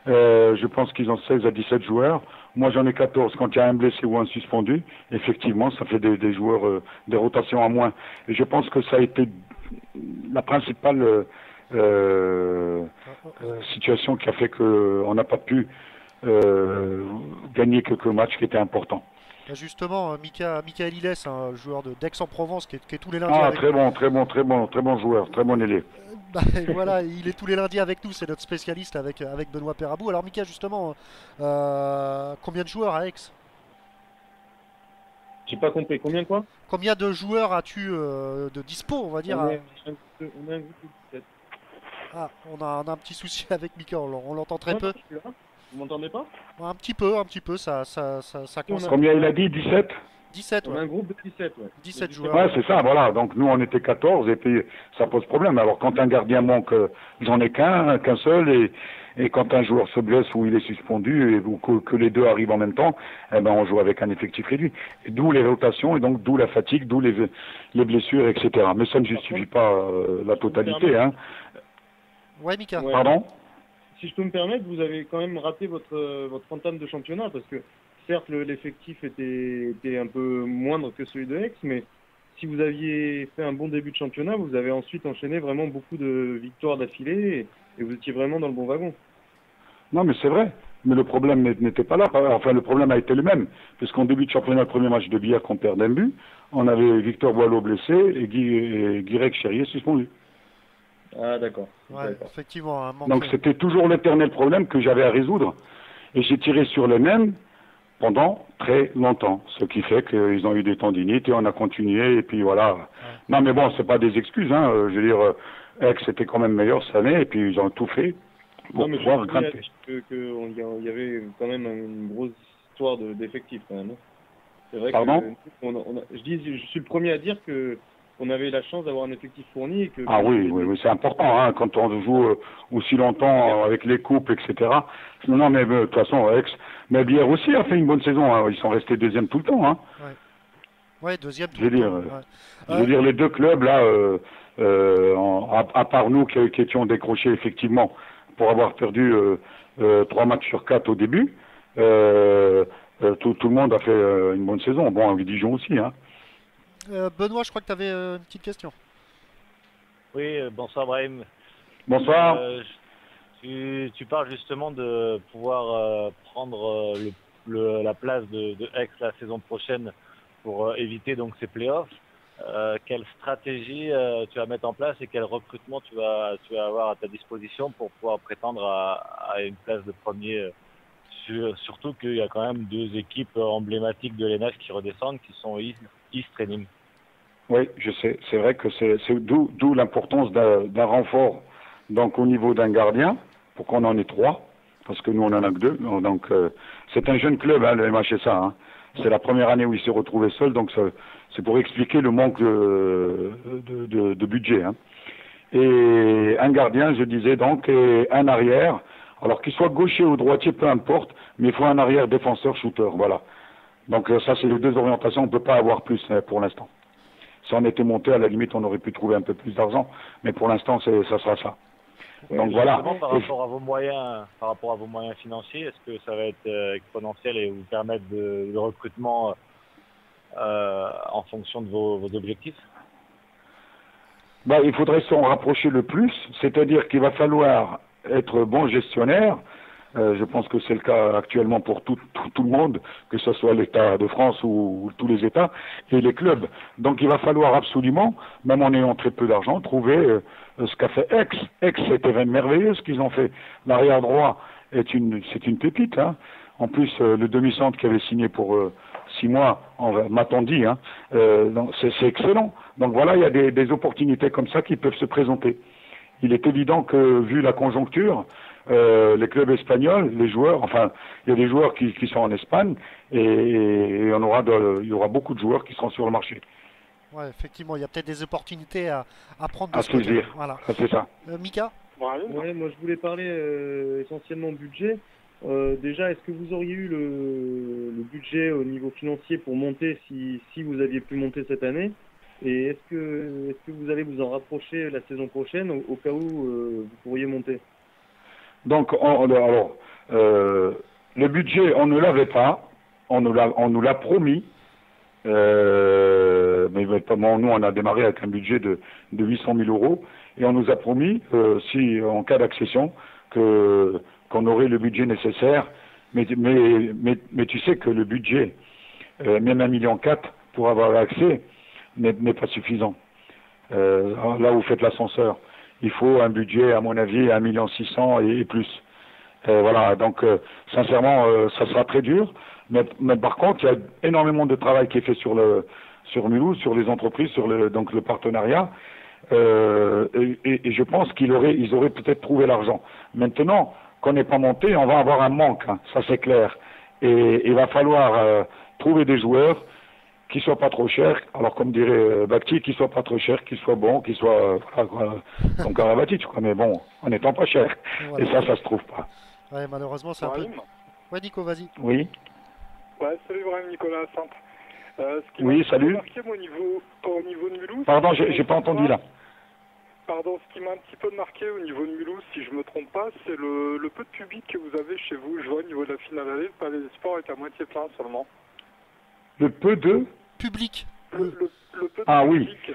J: je pense qu'ils ont 16 à 17 joueurs. Moi, j'en ai 14. Quand il y a un blessé ou un suspendu, effectivement, ça fait des joueurs, des rotations à moins. Et je pense que ça a été la principale situation qui a fait qu'on n'a pas pu gagner quelques matchs qui étaient importants.
E: Justement, Michael Illes, un joueur d'Aix-en-Provence qui est tous les lundis.
J: Ah,
E: avec
J: très bon joueur, très bon élève.
E: Voilà, il est tous les lundis avec nous, c'est notre spécialiste avec Benoît Perabou. Alors Mika, justement, combien de joueurs à Aix?
I: J'ai pas compris, combien de quoi?
E: Combien de joueurs as-tu de dispo, on va dire?
I: On a un groupe de 17.
E: Ah, on a un petit souci avec Mika, on l'entend très peu.
I: Vous m'entendez pas?
E: Un petit peu, ça concerne.
J: Combien il a dit? 17?
E: 17, ouais.
I: On a un groupe de 17, ouais.
E: 17 joueurs.
J: Ouais, c'est ça, voilà. Donc nous, on était 14 et puis ça pose problème. Alors quand un gardien manque, j'en ai qu'un seul et quand un joueur se blesse ou il est suspendu ou que les deux arrivent en même temps, eh ben on joue avec un effectif réduit. D'où les rotations et donc d'où la fatigue, d'où les blessures, etc. Mais ça ne justifie pas la totalité, hein.
E: Ouais, Mika.
I: Ouais.
J: Pardon?
I: Si je peux me permettre, vous avez quand même raté votre entame de championnat parce que certes l'effectif était un peu moindre que celui de Aix, mais si vous aviez fait un bon début de championnat, vous avez ensuite enchaîné vraiment beaucoup de victoires d'affilée et vous étiez vraiment dans le bon wagon.
J: Non, mais c'est vrai. Mais le problème n'était pas là. Enfin, le problème a été le même. Puisqu'en début de championnat, le premier match de Bière qu'on perd d'un but, on avait Victor Boileau blessé et Guirec Cherrier suspendu.
I: Ah, d'accord.
E: Ouais, effectivement.
J: Donc c'était toujours l'éternel problème que j'avais à résoudre. Et j'ai tiré sur les mêmes pendant très longtemps. Ce qui fait qu'ils ont eu des tendinites et on a continué. Et puis voilà. Ouais. Non, mais bon, c'est pas des excuses. Hein. Je veux dire, Aix était quand même meilleur cette année et puis ils ont tout fait pour pouvoir grimper.
I: Il y avait quand même une grosse histoire d'effectifs quand même. C'est vrai.
J: Pardon?
I: Je suis le premier à dire que on avait la chance d'avoir un effectif fourni. Et que
J: oui, c'est important, hein, quand on joue aussi longtemps avec les coupes, etc. Non, mais de toute façon, Aix, mais Bière aussi a fait une bonne saison, hein. Ils sont restés deuxième tout le temps. Hein.
E: Ouais, deuxième tout le temps.
J: Je veux dire, les deux clubs, là, à part nous qui étions décrochés, effectivement, pour avoir perdu 3 matchs sur 4 au début, tout le monde a fait une bonne saison. Bon, avec Dijon aussi, hein.
E: Benoît, je crois que tu avais une petite question.
G: Oui, bonsoir Brahim.
J: Bonsoir.
G: Tu parles justement de pouvoir prendre la place de Aix la saison prochaine pour éviter donc ces playoffs. Quelle stratégie tu vas mettre en place et quel recrutement tu vas avoir à ta disposition pour pouvoir prétendre à une place de premier, surtout qu'il y a quand même 2 équipes emblématiques de l'ENH qui redescendent, qui sont East et Nîmes.
J: Oui, je sais. C'est vrai que c'est d'où l'importance d'un renfort donc au niveau d'un gardien, pour qu'on en ait 3, parce que nous on en a que 2. Donc c'est un jeune club, hein, le MHSA. Hein. C'est la première année où il s'est retrouvé seul, donc c'est pour expliquer le manque de budget. Hein. Et un gardien, je disais donc, et un arrière, Alors qu'il soit gaucher ou droitier, peu importe, mais il faut un arrière défenseur shooter, voilà. Donc ça, c'est les deux orientations, on ne peut pas avoir plus pour l'instant. Si on était monté, à la limite, on aurait pu trouver un peu plus d'argent, mais pour l'instant, ça sera ça. Donc voilà.
G: Par rapport à vos moyens financiers, est-ce que ça va être exponentiel et vous permettre de recrutement en fonction de vos objectifs?
J: Il faudrait s'en rapprocher le plus, c'est-à-dire qu'il va falloir être bon gestionnaire. Je pense que c'est le cas actuellement pour tout le monde, que ce soit l'État de France ou tous les États et les clubs. Donc il va falloir absolument, même en ayant très peu d'argent, trouver ce qu'a fait Aix. Aix, c'était merveilleux ce qu'ils ont fait. L'arrière droit c'est une pépite. Hein. En plus, le demi-centre qui avait signé pour 6 mois, m'a-t-on dit, hein, c'est excellent. Donc voilà, il y a des opportunités comme ça qui peuvent se présenter. Il est évident que, vu la conjoncture, les clubs espagnols, les joueurs, enfin, il y a des joueurs qui sont en Espagne et il y aura beaucoup de joueurs qui seront sur le marché.
E: Ouais, effectivement, il y a peut-être des opportunités à prendre de
J: à
E: ce côté.
J: saisir.
E: Voilà.
J: C'est ça.
E: Mika?
I: Ouais, moi je voulais parler essentiellement budget. Déjà, est-ce que vous auriez eu le budget au niveau financier pour monter si vous aviez pu monter cette année? Et est-ce que vous allez vous en rapprocher la saison prochaine au cas où vous pourriez monter? Donc,
J: le budget, on ne l'avait pas, on nous l'a promis, mais nous on a démarré avec un budget de 800 000 euros et on nous a promis, si en cas d'accession, qu'on aurait le budget nécessaire, mais tu sais que le budget, même 1,4 million pour avoir accès, n'est pas suffisant. Là où vous faites l'ascenseur, il faut un budget, à mon avis, 1,6 million et plus. Voilà, donc sincèrement, ça sera très dur. Mais par contre, il y a énormément de travail qui est fait sur Mulhouse, sur les entreprises, donc le partenariat. Et je pense ils auraient peut-être trouvé l'argent. Maintenant qu'on n'est pas monté, on va avoir un manque, hein, ça c'est clair. Et il va falloir trouver des joueurs qui soient pas trop chers. Alors comme dirait Bakti, qui soient pas trop chers, qui soient bons, qui soient donc Karabatic, quoi. Mais bon, en n'étant pas cher. Voilà. Et ça se trouve pas.
E: Ouais, malheureusement, c'est un peu. Ouais, Nico, vas-y.
J: Oui.
H: Ouais, salut Brahim, Nicolas Sainte.
J: Oui, salut.
H: Marqué, moi, au niveau de Mulhouse.
J: Pardon, j'ai pas entendu là.
H: Pardon, ce qui m'a un petit peu marqué au niveau de Mulhouse, si je me trompe pas, c'est le peu de public que vous avez chez vous. Je vois au niveau de la finale aller, le Palais des Sports est à moitié plein seulement.
J: Le peu de
E: public.
H: Le peu de public.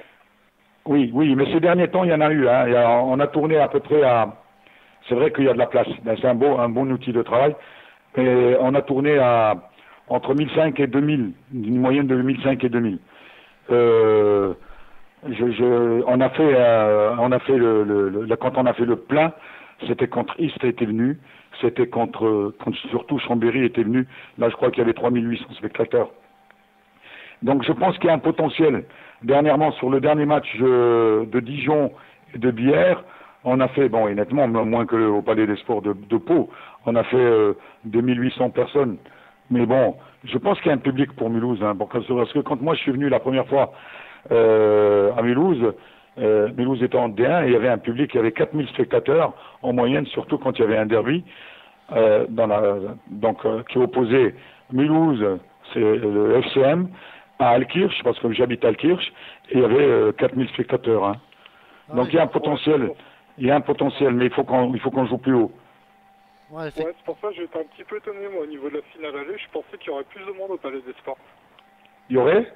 J: Oui, mais ces derniers temps, il y en a eu. Hein. On a tourné à peu près à... C'est vrai qu'il y a de la place. C'est un bon outil de travail. Mais on a tourné entre 1005 et 2000, une moyenne de 1005 et 2000. On a fait quand on a fait le plein, c'était quand Istres était venu, c'était quand surtout Chambéry était venu. Là, je crois qu'il y avait 3800 spectateurs. Donc, je pense qu'il y a un potentiel. Dernièrement, sur le dernier match de Dijon et de Bière, on a fait, bon, honnêtement, moins qu'au Palais des Sports de Pau, on a fait 2800 personnes. Mais bon, je pense qu'il y a un public pour Mulhouse, hein, parce que quand moi je suis venu la première fois à Mulhouse, Mulhouse était en D1 et il y avait un public, il y avait 4000 spectateurs en moyenne, surtout quand il y avait un derby, qui opposait Mulhouse, c'est le FCM, à Altkirch, parce que j'habite à Altkirch, et il y avait 4000 spectateurs. Hein. Donc il y a un potentiel, mais il faut qu'on joue plus haut.
H: Ouais, c'est pour ça que j'étais un petit peu étonné, moi, au niveau de la finale allée. Je pensais qu'il y aurait plus de monde au Palais des Sports.
J: Il y aurait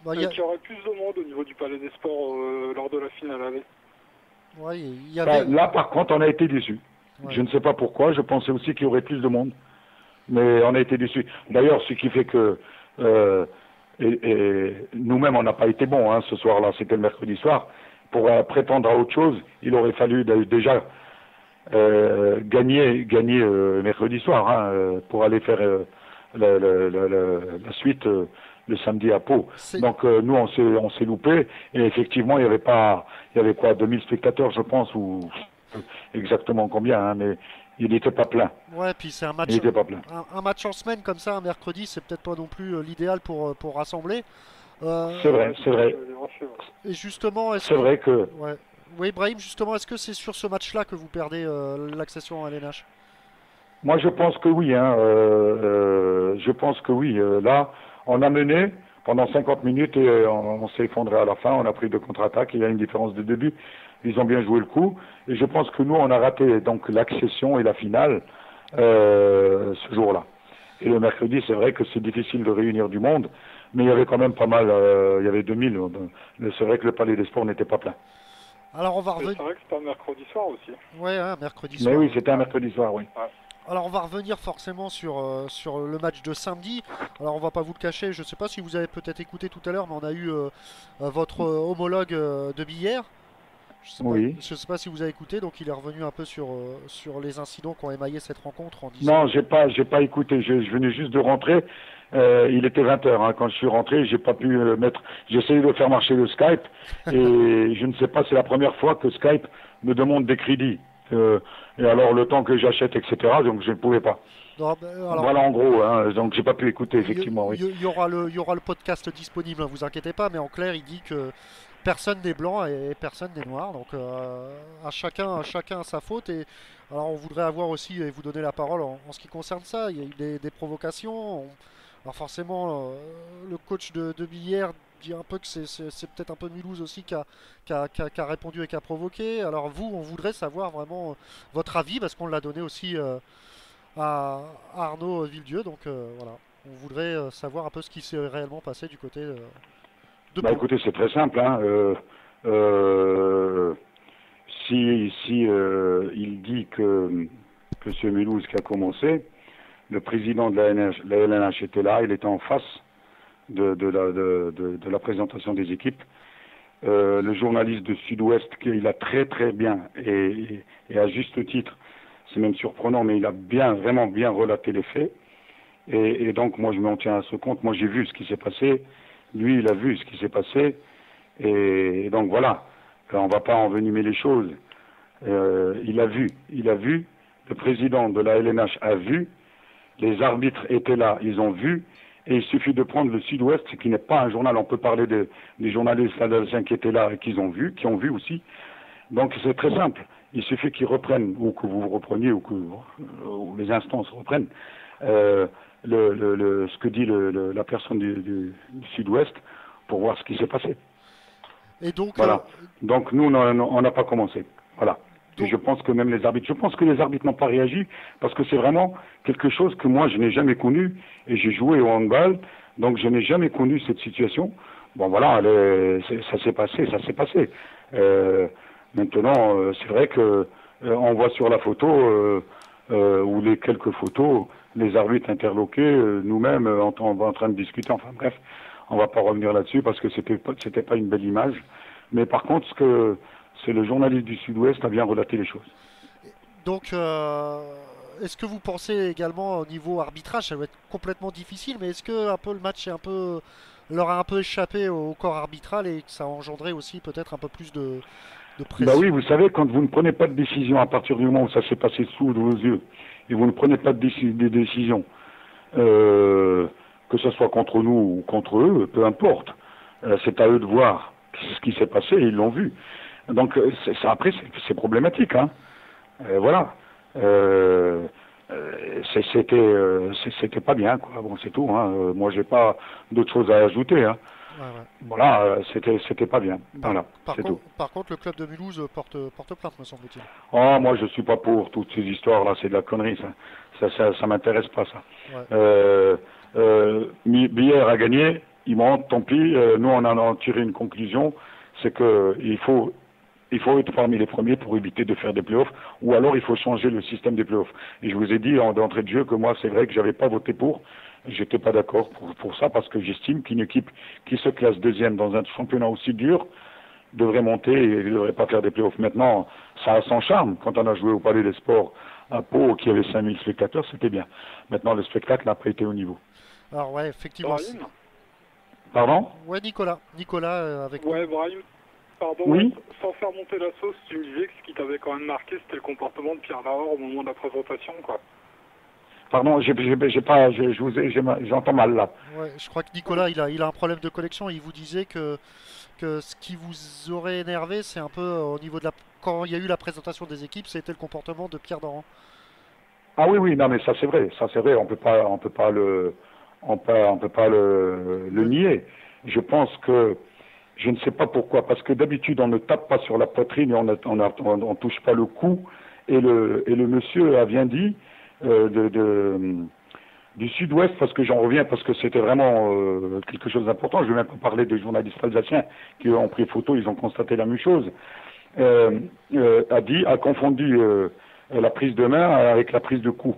H: qu'il y aurait plus de monde au niveau du Palais des Sports lors de la finale allée.
E: Ouais, il y avait...
J: Là, par contre, on a été déçus. Ouais. Je ne sais pas pourquoi. Je pensais aussi qu'il y aurait plus de monde. Mais on a été déçus. D'ailleurs, ce qui fait que... et nous-mêmes, on n'a pas été bons, hein, ce soir-là. C'était le mercredi soir. Pour prétendre à autre chose, il aurait fallu déjà... gagner mercredi soir, hein, pour aller faire la suite le samedi à Pau. Donc nous on s'est loupé et effectivement il y avait quoi 2000 spectateurs je pense, ou exactement combien, hein, mais il n'était pas plein.
E: Ouais, puis c'est un match.
J: Il n'était pas plein.
E: Un match en semaine comme ça, un mercredi, c'est peut-être pas non plus l'idéal pour rassembler.
J: C'est vrai.
E: Et justement,
J: c'est vrai que.
E: Ouais. Oui, Brahim, justement, est-ce que c'est sur ce match-là que vous perdez l'accession à l'NH?
J: Moi, je pense que oui. Je pense que oui. Là, on a mené pendant 50 minutes et on s'est effondré à la fin. On a pris 2 contre-attaques. Il y a une différence de début. Ils ont bien joué le coup. Et je pense que nous, on a raté donc l'accession et la finale ce jour-là. Et le mercredi, c'est vrai que c'est difficile de réunir du monde, mais il y avait quand même pas mal. Il y avait 2000. C'est vrai que le Palais des Sports n'était pas plein.
E: Alors on va revenir.
H: C'est vrai que c'était un mercredi soir aussi.
E: Ouais, hein, mercredi soir.
J: Mais oui, c'était un mercredi soir, oui.
H: Ouais.
E: Alors on va revenir forcément sur le match de samedi. Alors on va pas vous le cacher, je sais pas si vous avez peut-être écouté tout à l'heure, mais on a eu votre homologue de Billère.
J: Oui.
E: Je sais pas si vous avez écouté, donc il est revenu un peu sur les incidents qui ont émaillé cette rencontre en disant...
J: Non, j'ai pas écouté, je venais juste de rentrer. Il était 20h quand je suis rentré, j'ai pas pu mettre. J'ai essayé de faire marcher le Skype et je ne sais pas, c'est la première fois que Skype me demande des crédits. Et alors le temps que j'achète, etc. Donc je ne pouvais pas.
E: Non, alors,
J: voilà en gros, donc j'ai pas pu écouter effectivement.
E: Il y aura le podcast disponible, ne vous inquiétez pas, mais en clair il dit que personne n'est blanc et personne n'est noir, donc à chacun sa faute. Et alors on voudrait avoir aussi et vous donner la parole en ce qui concerne ça. Il y a eu des provocations. Alors forcément, le coach de Billère dit un peu que c'est peut-être un peu Mulhouse aussi qui a répondu et qui a provoqué. Alors vous, on voudrait savoir vraiment votre avis parce qu'on l'a donné aussi à Arnaud Villedieu. Donc voilà, on voudrait savoir un peu ce qui s'est réellement passé du côté de
J: Bah écoutez, c'est très simple. Si il dit que c'est Mulhouse qui a commencé, le président de la LNH était là, il était en face de la présentation des équipes. Le journaliste de Sud-Ouest, il a très très bien, et à juste titre, c'est même surprenant, mais il a vraiment bien relaté les faits. Et donc moi je m'en tiens à ce compte. Moi j'ai vu ce qui s'est passé, lui il a vu ce qui s'est passé, et donc voilà, on va pas envenimer les choses. Il a vu, le président de la LNH a vu, les arbitres étaient là, ils ont vu, et il suffit de prendre le Sud-Ouest, qui n'est pas un journal, on peut parler des journalistes alsaciens qui étaient là et qui ont vu aussi. Donc c'est très simple, il suffit qu'ils reprennent, ou que vous repreniez, ou les instances reprennent, ce que dit la personne du Sud-Ouest pour voir ce qui s'est passé.
E: Et donc,
J: voilà. Donc nous, on n'a pas commencé. Voilà. Et je pense que même les arbitres n'ont pas réagi parce que c'est vraiment quelque chose que moi je n'ai jamais connu et j'ai joué au handball, donc je n'ai jamais connu cette situation. Bon voilà, ça s'est passé. Maintenant, c'est vrai que on voit sur la photo ou les quelques photos, les arbitres interloqués, nous-mêmes en train de discuter. Enfin bref, on va pas revenir là-dessus parce que c'était pas une belle image. Mais par contre, c'est le journaliste du Sud-Ouest a bien relaté les choses.
E: Donc, est-ce que vous pensez également au niveau arbitrage, ça va être complètement difficile, mais est-ce que un peu le match leur a un peu échappé au corps arbitral et que ça a engendré aussi peut-être un peu plus de pression?
J: Bah oui, vous savez, quand vous ne prenez pas de décision à partir du moment où ça s'est passé sous vos yeux et vous ne prenez pas de décision, que ce soit contre nous ou contre eux, peu importe, c'est à eux de voir ce qui s'est passé et ils l'ont vu. Donc après c'est problématique, hein. Voilà. C'était pas bien, quoi. Bon, c'est tout, hein. Moi j'ai pas d'autres choses à ajouter, hein.
E: Ouais.
J: Voilà, c'était pas bien. Voilà, c'est tout.
E: Par contre, le club de Mulhouse porte plainte, me semble-t-il.
J: Oh, moi je suis pas pour toutes ces histoires-là, c'est de la connerie, ça. Ça m'intéresse pas, ça. Ouais. Billère a gagné, il monte, tant pis. Nous on en a tiré une conclusion, c'est que il faut être parmi les premiers pour éviter de faire des playoffs, ou alors il faut changer le système des playoffs. Et je vous ai dit d'entrée de jeu que moi, c'est vrai que j'avais pas voté pour. J'étais pas d'accord pour ça parce que j'estime qu'une équipe qui se classe deuxième dans un championnat aussi dur devrait monter et ne devrait pas faire des playoffs. Maintenant, ça a son charme. Quand on a joué au Palais des Sports à Pau, qui avait 5000 spectateurs, c'était bien. Maintenant, le spectacle n'a pas été au niveau.
E: Alors ouais, effectivement.
J: Pardon ?
E: Ouais, Nicolas avec.
H: Ouais, Brahim. Pardon,
J: oui.
H: Sans faire monter la sauce, tu me disais que ce qui t'avait quand même marqué, c'était le comportement de Pierre Nahor au moment de la présentation, quoi.
J: Pardon, j'entends mal là.
E: Ouais, je crois que Nicolas, il a un problème de connexion. Il vous disait que ce qui vous aurait énervé, c'est un peu au niveau de quand il y a eu la présentation des équipes, c'était le comportement de Pierre Nahor.
J: Ah oui, oui, non, mais ça c'est vrai, on peut pas le nier. Je pense que, je ne sais pas pourquoi, parce que d'habitude on ne tape pas sur la poitrine et on touche pas le cou. Et le monsieur a bien dit du Sud-Ouest, parce que j'en reviens, parce que c'était vraiment quelque chose d'important. Je ne vais même pas parler des journalistes alsaciens qui ont pris photo, ils ont constaté la même chose. A confondu la prise de main avec la prise de cou.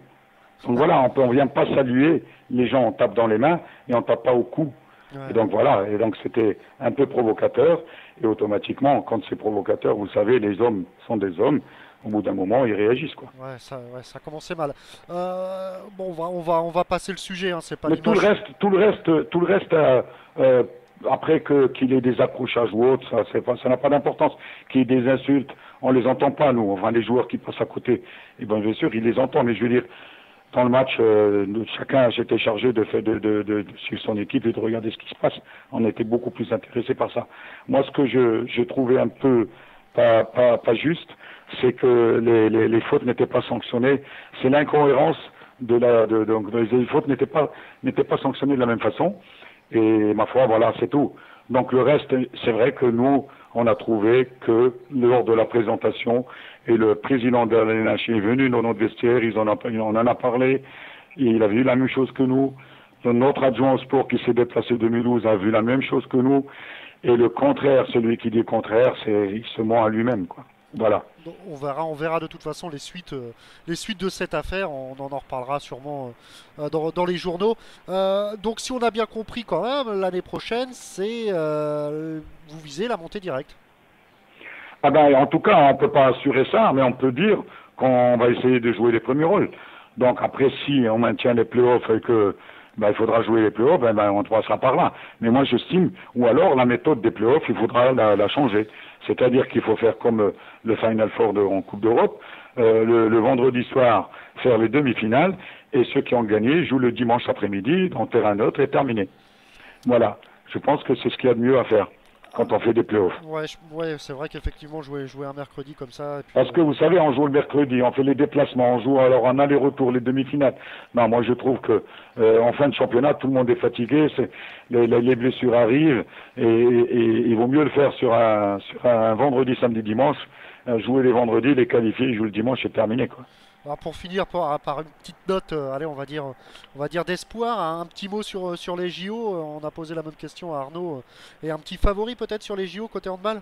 J: Donc voilà, on vient pas saluer les gens, on tape dans les mains et on tape pas au cou. Ouais. Et donc voilà, et donc c'était un peu provocateur, et automatiquement, quand c'est provocateur, vous savez, les hommes sont des hommes. Au bout d'un moment, ils réagissent, quoi.
E: Ouais, ça commençait mal. Bon, on va passer le sujet, hein, c'est pas.
J: Mais tout le reste, après qu'il ait des accrochages ou autre, ça n'a pas d'importance. Qu'il y ait des insultes, on les entend pas, nous. Enfin, les joueurs qui passent à côté, eh ben, bien sûr, ils les entendent. Mais je veux dire, dans le match, chacun s'était chargé de suivre son équipe et de regarder ce qui se passe. On était beaucoup plus intéressés par ça. Moi, ce que je trouvais un peu pas juste, c'est que les fautes n'étaient pas sanctionnées. C'est l'incohérence donc les fautes n'étaient pas sanctionnées de la même façon. Et ma foi, voilà, c'est tout. Donc le reste, c'est vrai que nous, on a trouvé que lors de la présentation, et le président de la LNH est venu dans notre vestiaire, on en a parlé, et il a vu la même chose que nous. Notre adjoint au sport qui s'est déplacé de Mulhouse a vu la même chose que nous. Et le contraire, celui qui dit le contraire, il se ment à lui-même, quoi. Voilà.
E: On verra de toute façon les suites de cette affaire. On en reparlera sûrement dans les journaux. Donc si on a bien compris quand même, l'année prochaine, c'est vous visez la montée directe.
J: Ah ben, en tout cas, on peut pas assurer ça, mais on peut dire qu'on va essayer de jouer les premiers rôles. Donc après, si on maintient les playoffs et que il faudra jouer les playoffs, on passera par là. Mais moi, j'estime, ou alors la méthode des playoffs, il faudra la changer. C'est-à-dire qu'il faut faire comme le Final Four en Coupe d'Europe, le vendredi soir, faire les demi-finales, et ceux qui ont gagné jouent le dimanche après-midi, dans terrain neutre, et terminé. Voilà. Je pense que c'est ce qu'il y a de mieux à faire quand on fait des playoffs.
E: Ouais, c'est vrai qu'effectivement, jouer un mercredi comme ça... Et puis,
J: parce que vous savez, on joue le mercredi, on fait les déplacements, on joue alors en aller-retour, les demi-finales. Non, moi je trouve que en fin de championnat, tout le monde est fatigué, les blessures arrivent, et il vaut mieux le faire sur un vendredi, samedi, dimanche, jouer les vendredis, les qualifier, jouer le dimanche et terminer, quoi.
E: Alors pour finir par une petite note, allez, on va dire d'espoir, hein, un petit mot sur les JO. On a posé la même question à Arnaud, et un petit favori peut-être sur les JO côté handball.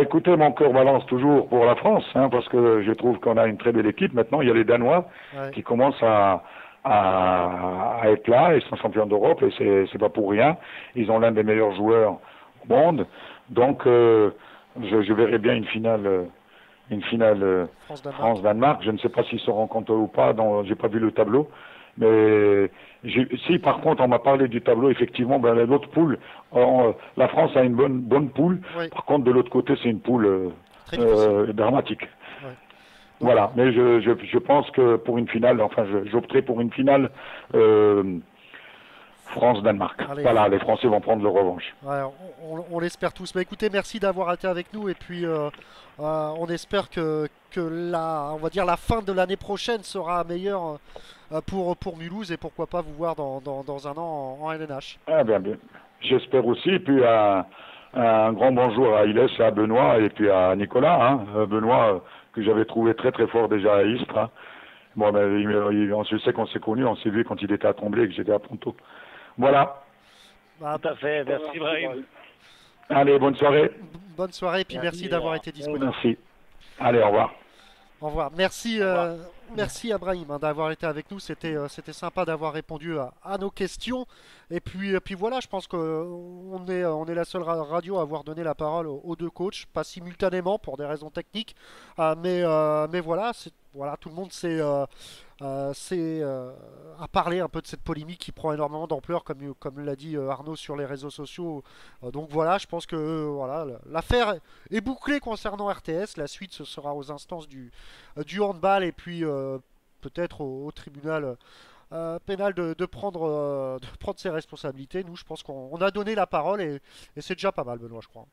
J: Écoutez, mon cœur balance toujours pour la France, hein, parce que je trouve qu'on a une très belle équipe. Maintenant, il y a les Danois qui commencent à être là, ils sont champions d'Europe et c'est pas pour rien. Ils ont l'un des meilleurs joueurs au monde, donc je verrai bien une finale France-Danemark. Je ne sais pas s'ils se rencontrent ou pas, j'ai pas vu le tableau. Mais si par contre on m'a parlé du tableau, effectivement, l'autre poule, la France a une bonne poule. Oui. Par contre, de l'autre côté, c'est une poule dramatique. Ouais. Voilà, mais je pense que pour une finale, j'opterai pour une finale France-Danemark. Voilà, les Français vont prendre leur revanche.
E: Ouais, on l'espère tous. Mais écoutez, merci d'avoir été avec nous, et puis on espère que la fin de l'année prochaine sera meilleure pour Mulhouse, et pourquoi pas vous voir dans un an en LNH.
J: Ah bien. J'espère aussi. Et puis un grand bonjour à Ilès, à Benoît et puis à Nicolas. Hein. Benoît que j'avais trouvé très très fort déjà à Istres. Hein. Bon, je sais qu'on s'est connus, on s'est vu quand il était à Tremblay et que j'étais à Ponto. Voilà.
G: Tout à fait. Merci, Brahim.
J: Allez, bonne soirée.
E: Bonne soirée, et puis merci d'avoir été disponible.
J: Merci. Allez, au revoir.
E: Au revoir. Merci, merci à Brahim d'avoir été avec nous. C'était sympa d'avoir répondu à nos questions. Et puis voilà, je pense qu'on est la seule radio à avoir donné la parole aux deux coachs, pas simultanément pour des raisons techniques, mais voilà, tout le monde s'est à parler un peu de cette polémique qui prend énormément d'ampleur, comme l'a dit Arnaud sur les réseaux sociaux. Donc voilà, je pense que l'affaire est bouclée concernant RTS. La suite, ce sera aux instances du handball, et puis peut-être au tribunal pénal de prendre ses responsabilités. Nous, je pense qu'on a donné la parole, et c'est déjà pas mal, Benoît, je crois.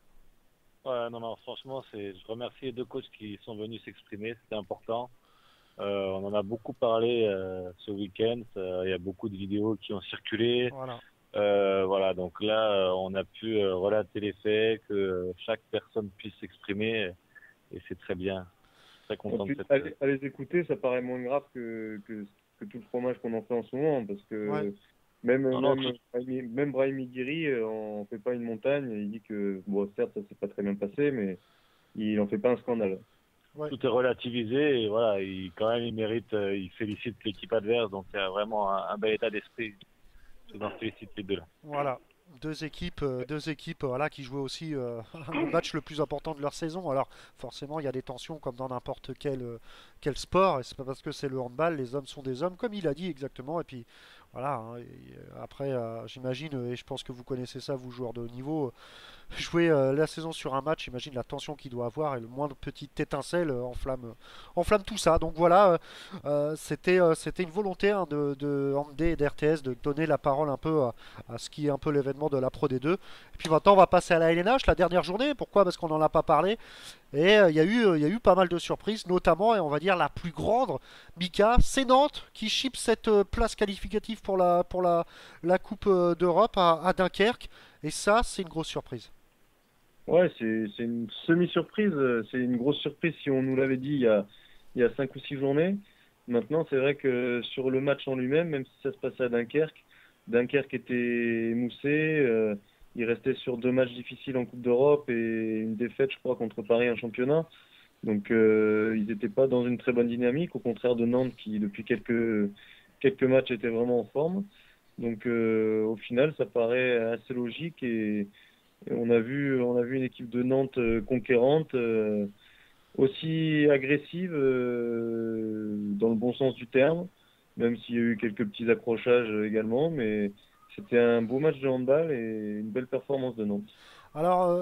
G: Ouais, non, franchement, je remercie les deux coachs qui sont venus s'exprimer, c'était important. On en a beaucoup parlé ce week-end. Il y a beaucoup de vidéos qui ont circulé.
E: Voilà.
G: Voilà, donc là, on a pu relater les faits, que chaque personne puisse s'exprimer, et c'est très bien. Très content de cette...
I: À les écouter, ça paraît moins grave que tout le fromage qu'on en fait en ce moment, parce que même Brahim Guiri, on fait pas une montagne. Il dit que, bon, certes, ça s'est pas très bien passé, mais il en fait pas un scandale.
E: Ouais.
G: Tout est relativisé, et voilà, il mérite, il félicite l'équipe adverse, donc il y a vraiment un bel état d'esprit. Je en félicite les deux là.
E: Voilà. Deux équipes voilà, qui jouaient aussi le match le plus important de leur saison. Alors forcément il y a des tensions comme dans n'importe quel sport, et c'est pas parce que c'est le handball, les hommes sont des hommes, comme il a dit exactement. Et puis voilà, hein, après j'imagine, et je pense que vous connaissez ça, vous joueurs de haut niveau, jouer la saison sur un match, imagine la tension qu'il doit avoir, et le moindre petite étincelle enflamme tout ça. Donc voilà, c'était une volonté, hein, de Handé et d'RTS de donner la parole un peu à ce qui est un peu l'événement de la Pro D2. Et puis maintenant on va passer à la LNH, la dernière journée. Pourquoi? Parce qu'on n'en a pas parlé. Et il y a eu pas mal de surprises, notamment, et on va dire la plus grande, Mika, c'est Nantes qui chip cette place qualificative pour la Coupe d'Europe à Dunkerque. Et ça, c'est une grosse surprise.
I: Ouais, c'est une semi-surprise. C'est une grosse surprise si on nous l'avait dit il y a 5 ou 6 journées. Maintenant, c'est vrai que sur le match en lui-même, même si ça se passait à Dunkerque était émoussé. Il restait sur 2 matchs difficiles en Coupe d'Europe et une défaite, je crois, contre Paris en championnat. Donc, ils n'étaient pas dans une très bonne dynamique, au contraire de Nantes qui, depuis quelques matchs, était vraiment en forme. Donc, au final, ça paraît assez logique, et on a vu une équipe de Nantes conquérante, aussi agressive dans le bon sens du terme, même s'il y a eu quelques petits accrochages également, mais c'était un beau match de handball et une belle performance de Nantes.
E: Alors,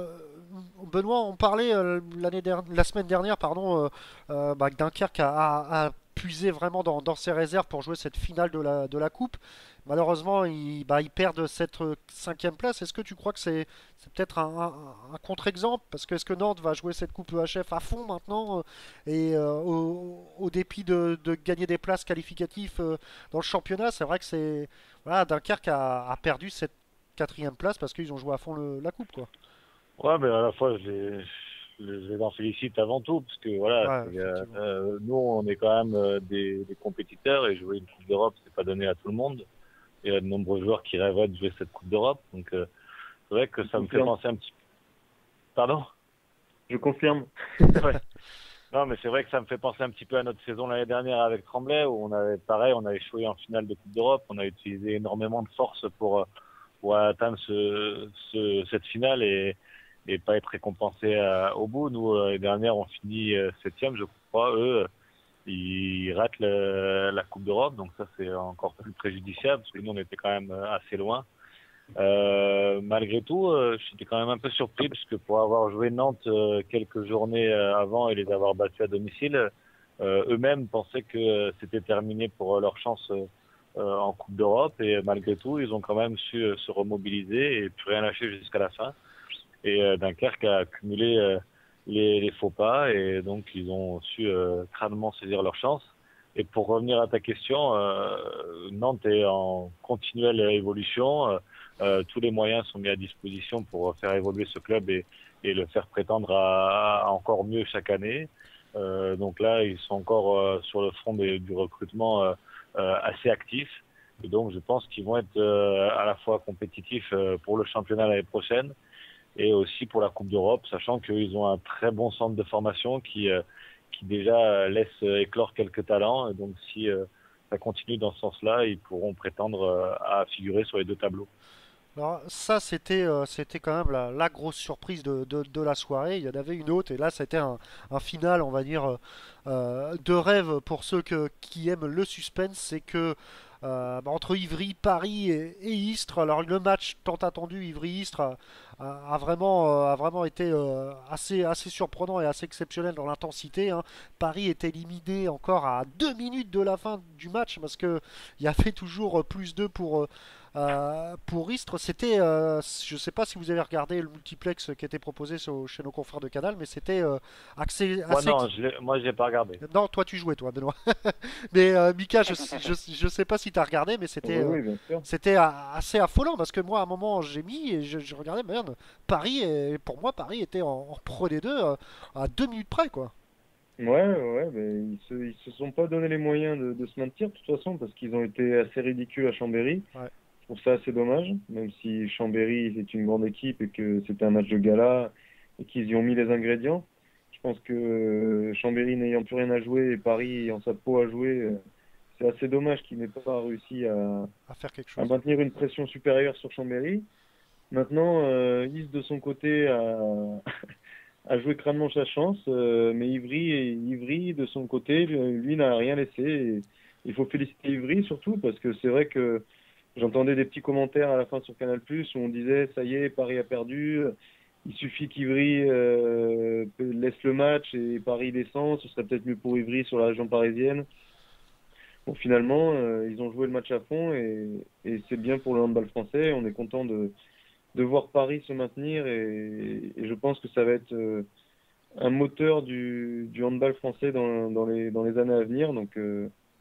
E: Benoît, on parlait la semaine dernière, pardon, que Dunkerque a puisé vraiment dans ses réserves pour jouer cette finale de la Coupe. Malheureusement, ils perdent cette 5e place. Est-ce que tu crois que c'est peut-être un contre-exemple? Parce que est-ce que Nantes va jouer cette Coupe EHF à fond maintenant, et au dépit de gagner des places qualificatives dans le championnat? C'est vrai que voilà, Dunkerque a perdu cette 4e place parce qu'ils ont joué à fond la Coupe, quoi.
G: Ouais, mais à la fois, je les en félicite avant tout, parce que voilà,
E: Ouais,
G: nous, on est quand même des compétiteurs, et jouer une Coupe d'Europe, c'est pas donné à tout le monde. Il y a de nombreux joueurs qui rêveraient de jouer cette Coupe d'Europe, donc c'est vrai que ça me fait penser un petit peu. Pardon?
I: Je confirme.
G: Ouais. Non, mais c'est vrai que ça me fait penser un petit peu à notre saison l'année dernière avec Tremblay, où on a échoué en finale de Coupe d'Europe. On a utilisé énormément de force pour atteindre cette finale et pas être récompensé au bout. Nous, l'année dernière, on finit 7e, je crois. Eux, ils ratent la Coupe d'Europe, donc ça, c'est encore plus préjudiciable, parce que nous, on était quand même assez loin. Malgré tout, j'étais quand même un peu surpris, parce que pour avoir joué Nantes quelques journées avant et les avoir battus à domicile, eux-mêmes pensaient que c'était terminé pour leur chance en Coupe d'Europe, et malgré tout, ils ont quand même su se remobiliser et plus rien lâcher jusqu'à la fin. Et Dunkerque a accumulé les faux pas, et donc ils ont su crânement saisir leur chance. Et pour revenir à ta question, Nantes est en continuelle évolution. Tous les moyens sont mis à disposition pour faire évoluer ce club et le faire prétendre à encore mieux chaque année. Donc là, ils sont encore sur le front du recrutement assez actifs. Et donc, je pense qu'ils vont être à la fois compétitifs pour le championnat l'année prochaine et aussi pour la Coupe d'Europe, sachant qu'ils ont un très bon centre de formation qui déjà laisse éclore quelques talents. Et donc, si ça continue dans ce sens-là, ils pourront prétendre à figurer sur les 2 tableaux.
E: Alors ça, c'était quand même la grosse surprise de la soirée. Il y en avait une autre, et là c'était un final, on va dire, de rêve pour ceux qui aiment le suspense. C'est que entre Ivry, Paris et Istres, alors le match tant attendu Ivry-Istres a vraiment été assez surprenant et assez exceptionnel dans l'intensité, hein. Paris est éliminé encore à 2 minutes de la fin du match, parce que il y avait toujours plus 2 pour Istres, c'était, je sais pas si vous avez regardé le multiplex qui était proposé chez nos confrères de Canal, mais c'était
G: Moi, non, moi, je l'ai pas regardé.
E: Non, toi tu jouais, toi, Benoît. Mais Mika, je sais pas si tu as regardé, mais c'était
I: Oui, bien sûr.
E: c'était assez affolant parce que moi, à un moment, j'ai mis et je regardais, merde, Paris, pour moi, Paris était en Pro D2 à 2 minutes près, quoi.
I: Ouais, mais ils se sont pas donné les moyens de se maintenir de toute façon parce qu'ils ont été assez ridicules à Chambéry.
E: Ouais.
I: Je trouve ça assez dommage, même si Chambéry c'est une grande équipe et que c'était un match de gala et qu'ils y ont mis les ingrédients. Je pense que Chambéry n'ayant plus rien à jouer et Paris ayant sa peau à jouer, c'est assez dommage qu'ils n'aient pas réussi
E: À faire quelque
I: à
E: chose.
I: maintenir une pression supérieure sur Chambéry. Maintenant, Is de son côté a joué crânement sa chance, mais Ivry de son côté, lui n'a rien laissé. Et il faut féliciter Ivry surtout parce que c'est vrai que j'entendais des petits commentaires à la fin sur Canal+ où on disait ça y est, Paris a perdu, il suffit qu'Ivry laisse le match et Paris descend, ce serait peut-être mieux pour Ivry sur la région parisienne. Bon, finalement, ils ont joué le match à fond et c'est bien pour le handball français. On est content de voir Paris se maintenir et je pense que ça va être un moteur du handball français dans les années à venir. Donc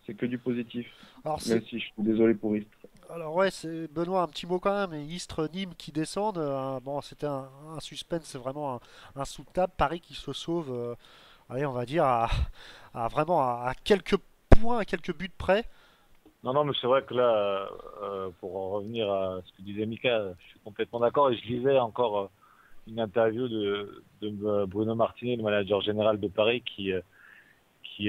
I: c'est que du positif,
E: Alors,
I: même si je suis désolé pour Istres.
E: Alors ouais, c'est Benoît, un petit mot quand même. Istres, Nîmes qui descendent. Bon, c'était un suspense, c'est vraiment insoutenable. Paris qui se sauve, allez, on va dire vraiment à quelques points, à quelques buts près.
G: Non, mais c'est vrai que là, pour en revenir à ce que disait Mika, je suis complètement d'accord et je lisais encore une interview de Bruno Martinet, le manager général de Paris, qui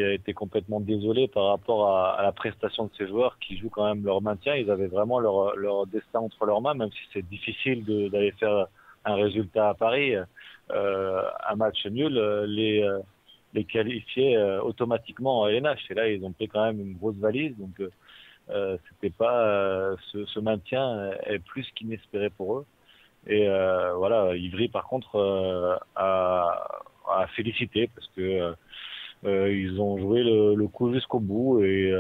G: a été complètement désolé par rapport à la prestation de ces joueurs qui jouent quand même leur maintien. Ils avaient vraiment leur destin entre leurs mains, même si c'est difficile d'aller faire un résultat à Paris. Un match nul, les qualifier automatiquement en LNH. Et là, ils ont pris quand même une grosse valise, donc c'était pas ce maintien est plus qu'inespéré pour eux. Et voilà, Ivry par contre a félicité parce que ils ont joué le coup jusqu'au bout et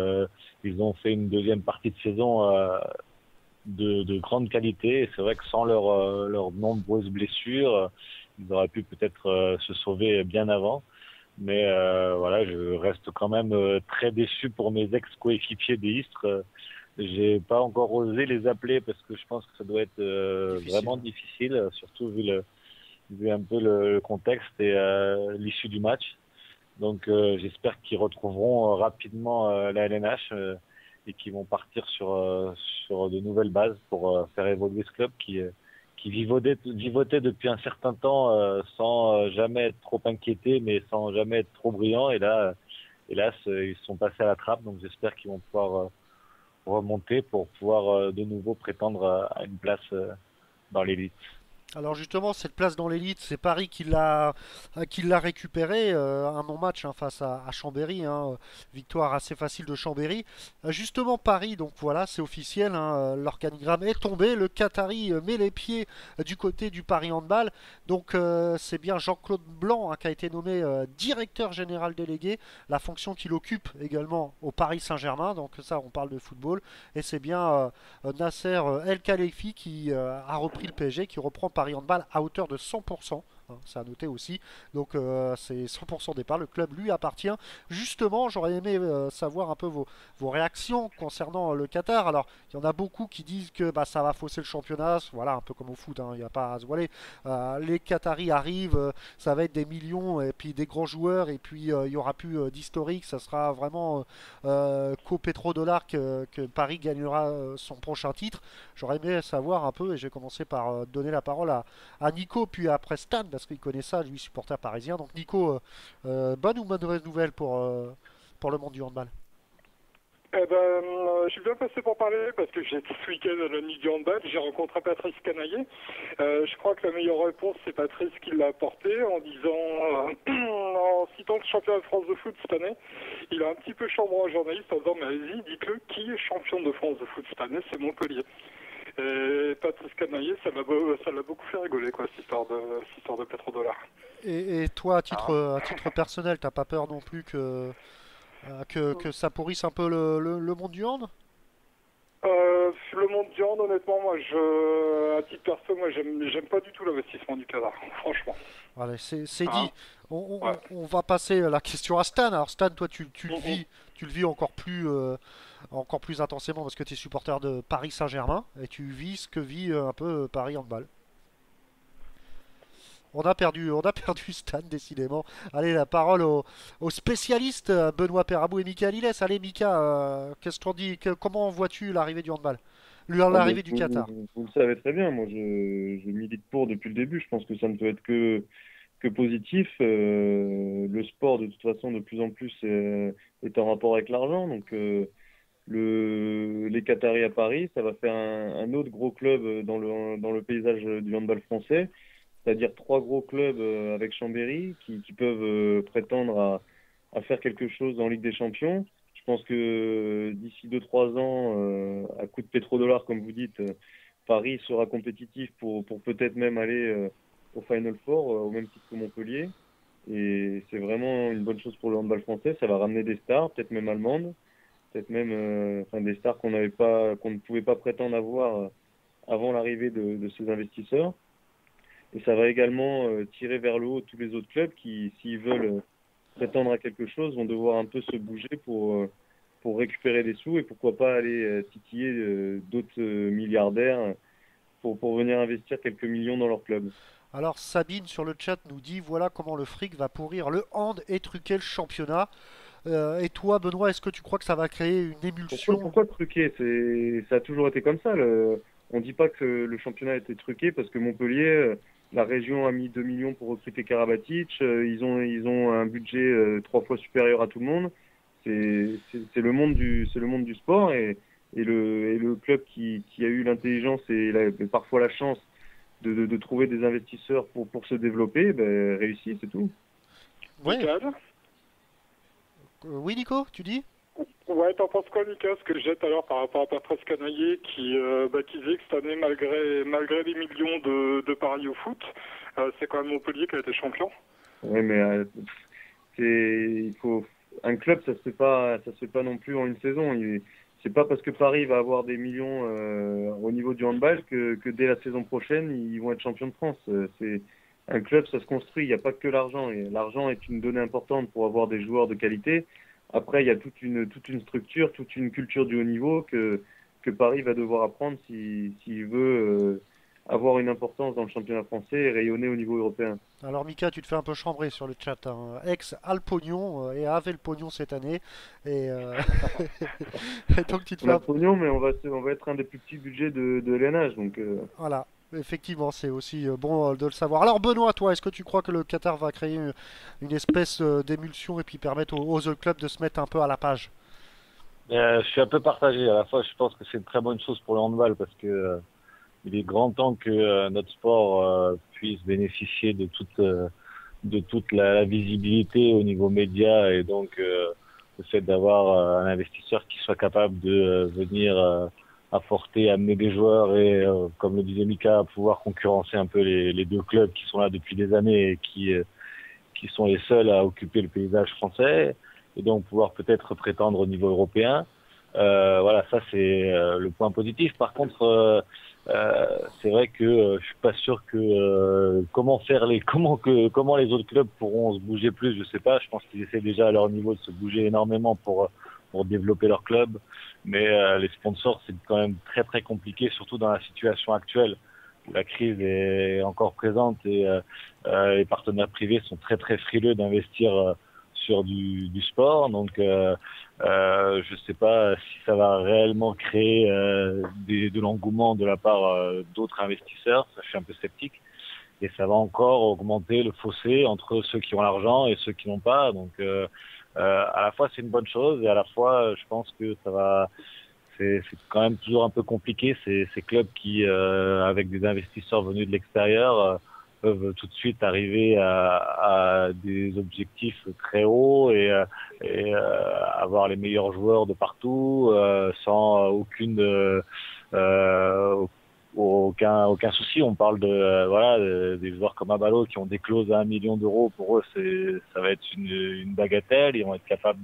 G: ils ont fait une deuxième partie de saison de grande qualité. Et c'est vrai que sans leurs nombreuses blessures, ils auraient pu peut-être se sauver bien avant. Mais voilà, je reste quand même très déçu pour mes ex-coéquipiers des Istres. J'ai pas encore osé les appeler parce que je pense que ça doit être vraiment difficile, surtout vu un peu le contexte et l'issue du match. Donc j'espère qu'ils retrouveront rapidement la LNH et qu'ils vont partir sur de nouvelles bases pour faire évoluer ce club qui vivotait depuis un certain temps sans jamais être trop inquiété, mais sans jamais être trop brillant. Et là, hélas, ils sont passés à la trappe. Donc j'espère qu'ils vont pouvoir remonter pour pouvoir de nouveau prétendre à une place dans l'élite.
E: Alors justement, cette place dans l'élite, c'est Paris qui l'a récupéré, un non-match face à Chambéry, victoire assez facile de Chambéry. Justement, Paris, donc voilà, c'est officiel, l'organigramme est tombé, le Qatari met les pieds du côté du Paris Handball. Donc c'est bien Jean-Claude Blanc qui a été nommé directeur général délégué, la fonction qu'il occupe également au Paris Saint-Germain. Donc ça, on parle de football, et c'est bien Nasser El Khelaïfi qui a repris le PSG, qui reprend Paris Handball à hauteur de 100%. C'est à noter aussi. Donc c'est 100% départ. Le club lui appartient. Justement, j'aurais aimé savoir un peu vos réactions concernant le Qatar. Alors, il y en a beaucoup qui disent que ça va fausser le championnat. Voilà, un peu comme au foot, il n'y a pas à se voiler. Les Qataris arrivent, ça va être des millions et puis des grands joueurs. Et puis, il n'y aura plus d'historique. Ça sera vraiment qu'au pétrodollar que Paris gagnera son prochain titre. J'aurais aimé savoir un peu, et je vais commencer par donner la parole à Nico, puis après Stan, parce qu'il connaît ça, lui, supporter parisien. Donc Nico, bonne ou mauvaise nouvelle pour le monde du handball?
H: Je suis bien passé pour parler parce que j'étais ce week-end à la nuit du handball, j'ai rencontré Patrice Canaillé. Je crois que la meilleure réponse, c'est Patrice qui l'a apporté en disant, en citant le championnat de France de foot cette année, il a un petit peu chambré un journaliste en disant, mais vas-y, dites-le, qui est champion de France de foot cette année? C'est Montpellier. Et Patrice Canaillé, ça l'a beaucoup fait rigoler, quoi, cette histoire de pétrodollar.
E: Et toi, à titre personnel, t'as pas peur non plus que ça pourrisse un peu le monde du hand?
H: le monde du hand, honnêtement, moi, à titre perso, moi, j'aime pas du tout l'investissement du Qatar, franchement.
E: Allez, c'est
H: Ah.
E: dit. On va passer la question à Stan. Alors Stan, toi, tu le vis encore plus intensément parce que tu es supporter de Paris Saint-Germain et tu vis ce que vit un peu Paris Handball. On a perdu Stan, décidément. Allez, la parole aux spécialistes, Benoît Perabou et Mika Liles. Allez, Mika, qu'est-ce qu'on dit comment vois-tu l'arrivée du handball l'arrivée du Qatar?
I: Vous le savez très bien, moi je milite pour depuis le début. Je pense que ça ne peut être que positif. Le sport, de toute façon, de plus en plus est en rapport avec l'argent. Donc les Qataris à Paris, ça va faire un autre gros club dans le paysage du handball français. C'est-à-dire 3 gros clubs avec Chambéry qui peuvent prétendre à faire quelque chose en Ligue des Champions. Je pense que d'ici 2-3 ans, à coup de pétrodollars, comme vous dites, Paris sera compétitif pour peut-être même aller au Final Four, au même titre que Montpellier. Et c'est vraiment une bonne chose pour le handball français. Ça va ramener des stars, peut-être même allemandes, peut-être même des stars qu'on ne pouvait pas prétendre avoir avant l'arrivée de ces investisseurs. Et ça va également tirer vers le haut tous les autres clubs qui, s'ils veulent prétendre à quelque chose, vont devoir un peu se bouger pour récupérer des sous et pourquoi pas aller titiller d'autres milliardaires pour venir investir quelques millions dans leur club.
E: Alors Sabine sur le chat nous dit voilà comment le fric va pourrir le hand et truquer le championnat. Et toi Benoît, est-ce que tu crois que ça va créer une émulsion?
I: Pourquoi truquer? Ça a toujours été comme ça. On ne dit pas que le championnat a été truqué parce que Montpellier, la région a mis 2 millions pour recruter Karabatic. Ils ont un budget 3 fois supérieur à tout le monde. C'est le monde du sport et le club qui a eu l'intelligence et parfois la chance de trouver des investisseurs pour se développer, réussit, c'est tout.
E: Ouais. Oui Nico, tu dis?
H: Ouais, t'en penses quoi, Mika, ce que je jette alors par rapport à Patrice Canaillé qui disait que cette année, malgré les millions de paris au foot, c'est quand même Montpellier qui a été champion.
I: Oui, mais un club, ça se fait pas non plus en une saison. C'est pas parce que Paris va avoir des millions au niveau du handball que dès la saison prochaine, ils vont être champions de France. Un club, ça se construit, il n'y a pas que l'argent. Et l'argent est une donnée importante pour avoir des joueurs de qualité. Après, il y a toute une structure, toute une culture du haut niveau que Paris va devoir apprendre s'il veut avoir une importance dans le championnat français et rayonner au niveau européen.
E: Alors Mika, tu te fais un peu chambrer sur le chat. Hein. Ex a le pognon et avait le pognon cette année. Et donc tu te fais
I: le pognon, mais on va être un des plus petits budgets de LNH. Donc
E: voilà. Effectivement, c'est aussi bon de le savoir. Alors Benoît, toi, est-ce que tu crois que le Qatar va créer une espèce d'émulsion et puis permettre aux autres clubs de se mettre un peu à la page?
G: Je suis un peu partagé. À la fois, je pense que c'est une très bonne chose pour le handball parce que il est grand temps que notre sport puisse bénéficier de toute la visibilité au niveau média et donc le fait d'avoir un investisseur qui soit capable de venir amener des joueurs et, comme le disait Mika, pouvoir concurrencer un peu les 2 clubs qui sont là depuis des années et qui sont les seuls à occuper le paysage français et donc pouvoir peut-être prétendre au niveau européen. Voilà, ça c'est le point positif. Par contre, c'est vrai que je suis pas sûr que comment les autres clubs pourront se bouger plus, je sais pas. Je pense qu'ils essaient déjà à leur niveau de se bouger énormément pour développer leur club. Mais les sponsors, c'est quand même très très compliqué, surtout dans la situation actuelle où la crise est encore présente et les partenaires privés sont très très frileux d'investir sur du sport. Donc je sais pas si ça va réellement créer de l'engouement de la part d'autres investisseurs. Ça, je suis un peu sceptique. Et ça va encore augmenter le fossé entre ceux qui ont l'argent et ceux qui n'ont pas. Donc à la fois c'est une bonne chose et à la fois je pense que c'est quand même toujours un peu compliqué ces clubs qui avec des investisseurs venus de l'extérieur peuvent tout de suite arriver à des objectifs très hauts et avoir les meilleurs joueurs de partout sans aucun souci. On parle des joueurs comme Abalo qui ont des clauses à 1 million d'euros. Pour eux, ça va être une bagatelle. Ils vont être capables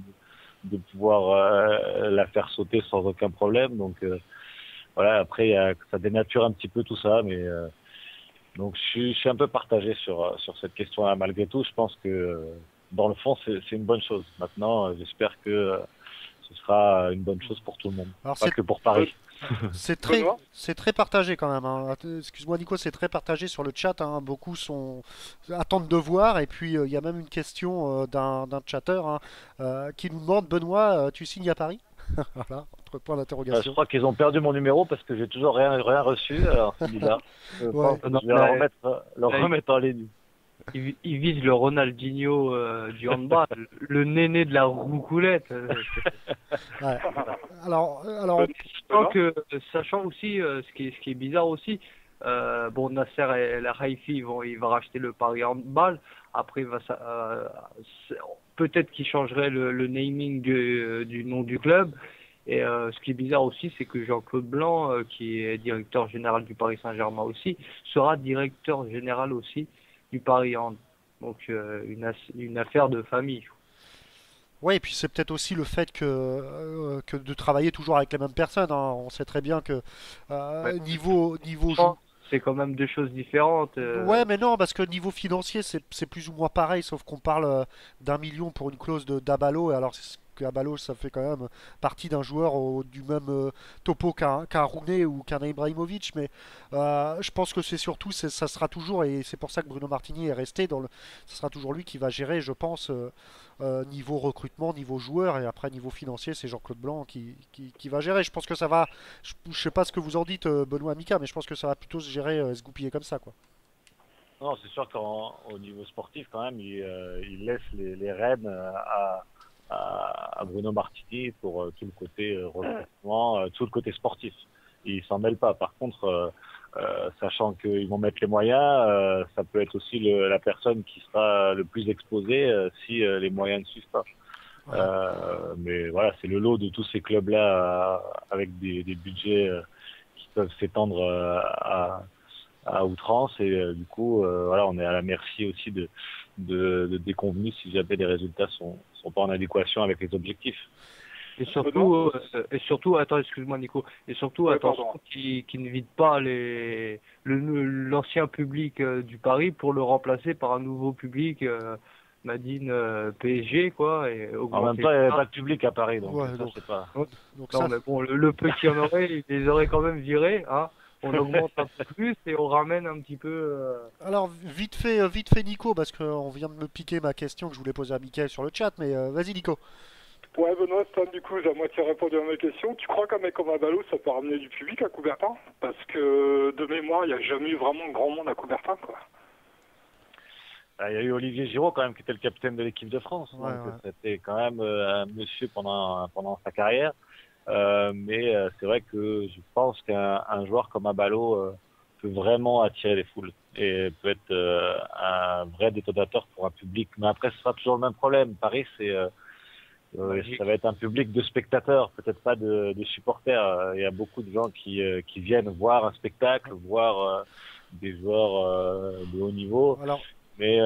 G: de pouvoir la faire sauter sans aucun problème. Donc voilà, après ça dénature un petit peu tout ça, mais donc je suis un peu partagé sur cette question-là. Malgré tout, je pense que dans le fond, c'est une bonne chose. Maintenant, j'espère que ce sera une bonne chose pour tout le monde,
E: Alors,
G: pas que pour Paris.
E: C'est très partagé quand même, hein. Excuse-moi Nico, c'est très partagé sur le chat, hein. Beaucoup attendent de voir. Et puis il y a même une question d'un chatter, hein, qui nous demande: Benoît, tu signes à Paris? Voilà, entre points
G: Je
E: d'interrogation.
G: crois qu'ils ont perdu mon numéro parce que j'ai toujours rien reçu. Alors c'est bizarre. Je pense que je vais le remettre en ligne.
B: Il vise le Ronaldinho du handball, le néné de la roucoulette.
E: Ouais. Alors,
B: sachant aussi, ce qui est bizarre aussi, bon, Nasser et la Haïfi, il va racheter le Paris handball. Après, peut-être qu'il changerait le naming du nom du club. Et ce qui est bizarre aussi, c'est que Jean-Claude Blanc, qui est directeur général du Paris Saint-Germain aussi, sera directeur général aussi du Paris Hand. Donc une affaire de famille.
E: ouais, et puis c'est peut-être aussi le fait que de travailler toujours avec les mêmes personnes, hein. On sait très bien que niveau
B: c'est quand même deux choses différentes.
E: Ouais, mais non, parce que niveau financier, c'est plus ou moins pareil, sauf qu'on parle d'1 million pour une clause d'Abalo, et alors Abalo, ça fait quand même partie d'un joueur du même topo qu'un Rooney ou qu'un Ibrahimovic, mais je pense que c'est surtout, ça sera toujours, et c'est pour ça que Bruno Martini est resté, ça sera toujours lui qui va gérer, je pense, niveau recrutement, niveau joueur, et après niveau financier, c'est Jean-Claude Blanc qui va gérer. Je pense que ça va, je sais pas ce que vous en dites, Benoît Mika, mais je pense que ça va plutôt se gérer, se goupiller comme ça, quoi.
G: Non, c'est sûr qu'au niveau sportif, quand même, il laisse les rênes à Bruno Martini pour tout le côté recrutement, tout le côté sportif. Il s'en mêle pas. Par contre, sachant qu'ils vont mettre les moyens, ça peut être aussi la personne qui sera le plus exposée si les moyens ne suivent pas. Mais voilà, c'est le lot de tous ces clubs-là avec des budgets qui peuvent s'étendre à outrance, et du coup, voilà, on est à la merci aussi de déconvenus si jamais les résultats sont pas en adéquation avec les objectifs.
B: Et surtout, attends, excuse-moi Nico, et surtout attention qui ne vide pas l'ancien public du Paris pour le remplacer par un nouveau public Madine PSG, quoi. Et
G: en même temps, il n'y avait pas de public à Paris, donc
E: ouais,
G: ça,
E: donc,
G: c'est pas...
E: Donc
B: non,
E: ça,
B: mais bon, le peu qu'il y en aurait, ils les auraient quand même virés, hein. On augmente un peu plus et on ramène un petit peu...
E: Alors, vite fait Nico, parce qu'on vient de me piquer ma question que je voulais poser à Mickaël sur le chat, mais vas-y Nico.
H: Ouais, Benoît, Stan, du coup, j'ai à moitié répondu à ma question. Tu crois qu'un mec comme Abalo, ça peut ramener du public à Coubertin? Parce que, de mémoire, il n'y a jamais eu vraiment grand monde à Coubertin, quoi.
G: Il y a eu Olivier Giroud, quand même, qui était le capitaine de l'équipe de France.
E: Ouais,
G: donc,
E: ouais.
G: c'était quand même un monsieur pendant sa carrière. Mais c'est vrai que je pense qu'un joueur comme Abalo peut vraiment attirer les foules et peut être un vrai détonateur pour un public. Mais après, ce sera toujours le même problème. Paris, ça va être un public de spectateurs, peut-être pas de supporters. Il y a beaucoup de gens qui viennent voir un spectacle, voir des joueurs de haut niveau.
E: Alors,
G: mais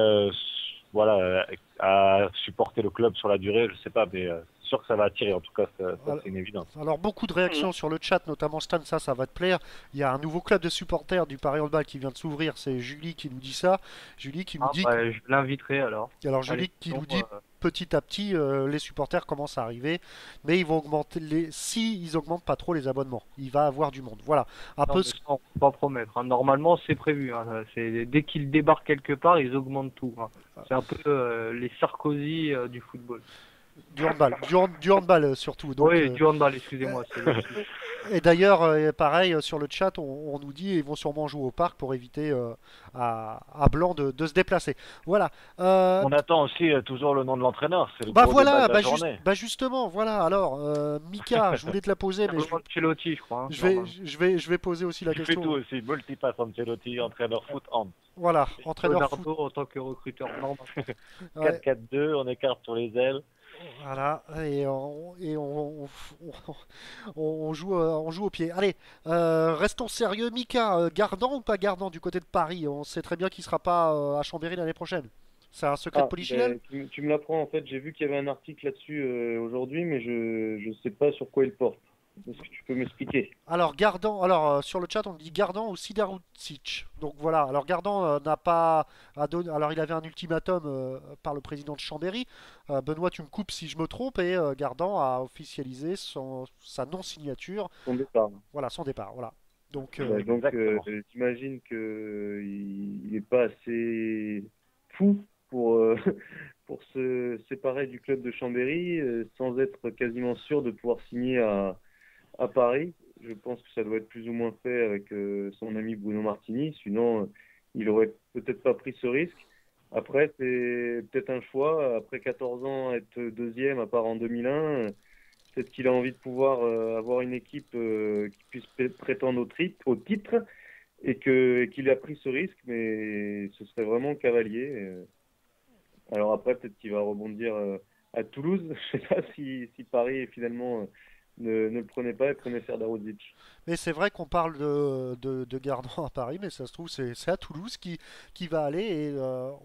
G: voilà, à supporter le club sur la durée, je sais pas, mais c'est sûr que ça va attirer. En tout cas, ça c'est une évidence.
E: Alors, beaucoup de réactions sur le chat, notamment Stan, ça va te plaire. Il y a un nouveau club de supporters du Paris Handball qui vient de s'ouvrir, c'est Julie qui nous dit ça. Julie qui nous dit...
B: je l'inviterai alors.
E: Alors Julie qui nous dit petit à petit, les supporters commencent à arriver, mais ils vont augmenter si ils augmentent pas trop les abonnements, il va avoir du monde. Voilà. Un peu.
B: On peut pas promettre, hein. Normalement, c'est prévu, hein. Dès qu'ils débarquent quelque part, ils augmentent tout, hein. C'est un peu les Sarkozy du football.
E: Du handball, du handball surtout. Donc,
B: oui, du handball, excusez-moi.
E: Et d'ailleurs, pareil, sur le chat, on nous dit ils vont sûrement jouer au parc pour éviter à Blanc de se déplacer. Voilà.
G: On attend aussi toujours le nom de l'entraîneur. C'est le
E: bah
G: gros
E: voilà,
G: débat de la journée.
E: justement, voilà. Alors, Mika, je voulais te la poser, mais
B: Ancelotti, je crois. Hein,
E: je vais poser aussi la question.
G: Je fais tout aussi. Multipass Ancelotti, entraîneur foot hand.
E: Voilà, entraîneur foot.
B: en tant que recruteur normal.
G: 4-4-2, on écarte sur les ailes.
E: Voilà, et on joue au pied. Allez, restons sérieux. Mika, Gardan ou pas Gardan du côté de Paris? On sait très bien qu'il ne sera pas à Chambéry l'année prochaine. C'est un secret de polichinelle?
I: Tu me l'apprends, en fait. J'ai vu qu'il y avait un article là-dessus aujourd'hui, mais je sais pas sur quoi il porte. Est-ce que tu peux m'expliquer?
E: Alors, sur le chat, on dit Gardan ou Sidarucic. Donc voilà, alors Gardan n'a pas alors il avait un ultimatum par le président de Chambéry. Benoît, tu me coupes si je me trompe, et Gardan a officialisé sa non-signature.
I: Son départ.
E: Voilà, son départ. Voilà. Donc,
I: Donc j'imagine qu'il n'est pas assez fou pour, pour se séparer du club de Chambéry sans être quasiment sûr de pouvoir signer à Paris. Je pense que ça doit être plus ou moins fait avec son ami Bruno Martini, sinon il aurait peut-être pas pris ce risque. Après, c'est peut-être un choix. Après 14 ans, être deuxième, à part en 2001, peut-être qu'il a envie de pouvoir avoir une équipe qui puisse prétendre au titre et qu'il a pris ce risque, mais ce serait vraiment cavalier. Alors après, peut-être qu'il va rebondir à Toulouse. Je sais pas si Paris finalement ne le prenait pas et prenait Serdarovic.
E: mais c'est vrai qu'on parle de Gardan à Paris, mais ça se trouve c'est à Toulouse qui va aller, et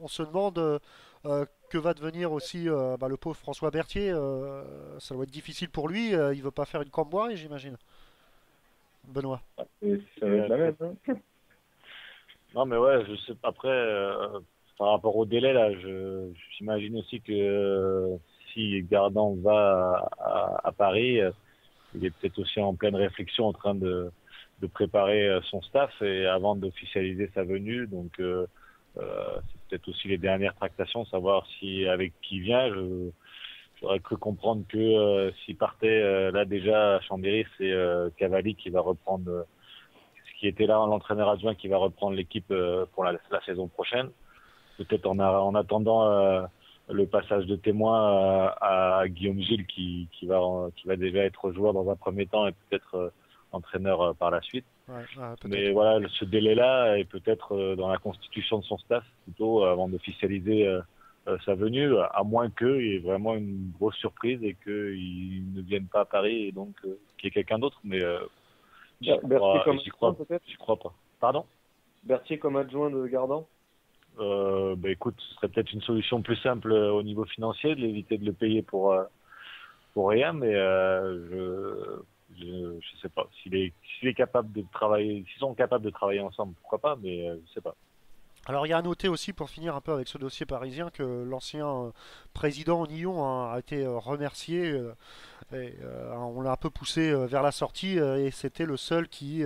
E: on se demande que va devenir aussi le pauvre François Berthier. Ça doit être difficile pour lui. Il veut pas faire une Camboire, j'imagine. Benoît.
I: Et ça va être la même. Hein.
G: Non, mais ouais, je sais. Après, par rapport au délai, là, j'imagine aussi que si Gardan va à Paris, il est peut-être aussi en pleine réflexion, en train de préparer son staff et avant d'officialiser sa venue. Donc, c'est peut-être aussi les dernières tractations, savoir avec qui vient. J'aurais cru comprendre que s'il partait là déjà à Chambéry, c'est Cavalli qui va reprendre, ce qui était là l'entraîneur adjoint, qui va reprendre l'équipe pour la saison prochaine. Peut-être en attendant le passage de témoin à Guillaume Gilles qui va déjà être joueur dans un premier temps et peut-être entraîneur par la suite.
E: Ouais,
G: mais voilà, ce délai-là est peut-être dans la constitution de son staff plutôt avant d'officialiser sa venue, à moins qu'il y ait vraiment une grosse surprise et qu'il ne vienne pas à Paris et donc qu'il y ait quelqu'un d'autre. Mais j'y crois pas. Pardon?
I: Berthier comme adjoint de Gardan?
G: Écoute, ce serait peut-être une solution plus simple au niveau financier, de l'éviter de le payer pour rien, mais je sais pas. S'il est capable de travailler, s'ils sont capables de travailler ensemble, pourquoi pas, mais je sais pas.
E: Alors il y a à noter aussi, pour finir un peu avec ce dossier parisien, que l'ancien président Nyon a été remercié, on l'a un peu poussé vers la sortie, et c'était le seul qui,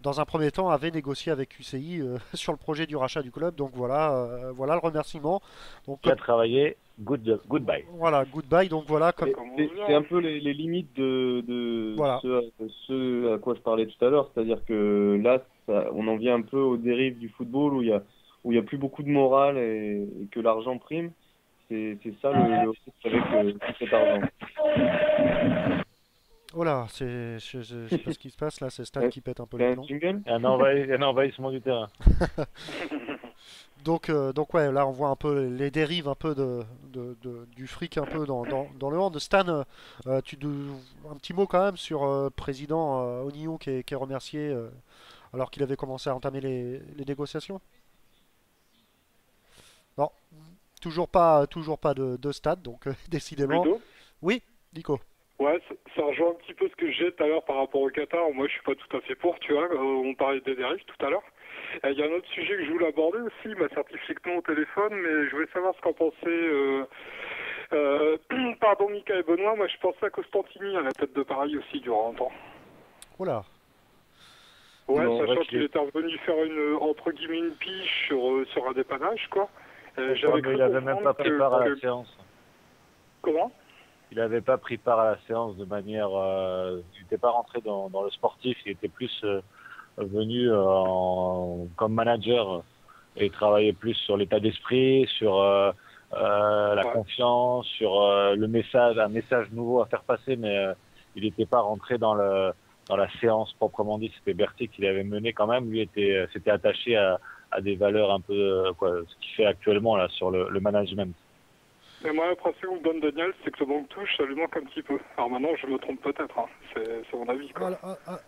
E: dans un premier temps, avait négocié avec UCI sur le projet du rachat du club. Donc voilà le remerciement. Donc,
G: il a travaillé, goodbye.
E: Voilà, goodbye. Donc voilà.
I: C'est un peu les limites de voilà. ce à quoi je parlais tout à l'heure. C'est-à-dire que là, on en vient un peu aux dérives du football où il y a plus beaucoup de morale et que l'argent prime. C'est ça le risque avec cet argent.
E: Oh là, je sais pas ce qui se passe là, c'est Stan qui pète un peu les plombs.
G: Un envahissement du terrain.
E: Donc ouais, là on voit un peu les dérives un peu du fric un peu dans le hand. Stan, un petit mot quand même sur président Onillon qui est remercié alors qu'il avait commencé à entamer les négociations. Non, toujours pas de stade, donc décidément.
H: Ludo ?
E: Oui, Nico.
H: Ouais, ça rejoint un petit peu ce que j'ai tout à l'heure par rapport au Qatar. Moi, je suis pas tout à fait pour, tu vois. On parlait des dérives tout à l'heure. Il y a un autre sujet que je voulais aborder aussi. Il m'a certifié que non au téléphone, mais je voulais savoir ce qu'en pensaient. Pardon, Mika et Benoît. Moi, je pensais à Costantini à la tête de Paris aussi durant un temps.
E: Oula.
H: Ouais, sachant qu'il était revenu faire entre guillemets une piche sur un dépannage, quoi.
G: Il avait même pas pris part à la séance.
H: Comment?
G: Il n'avait pas pris part à la séance de manière... il n'était pas rentré dans le sportif, il était plus venu comme manager et travaillait plus sur l'état d'esprit, sur la confiance, sur un message nouveau à faire passer, mais il n'était pas rentré dans la séance proprement dit. C'était Berthier qui l'avait mené quand même. Lui s'était attaché à des valeurs un peu... ce qu'il fait actuellement là sur le management.
H: Et moi, l'impression que donne Daniel, c'est que le banc de touche, ça lui manque un petit peu. Alors maintenant, je me trompe peut-être, hein. C'est mon avis, quoi.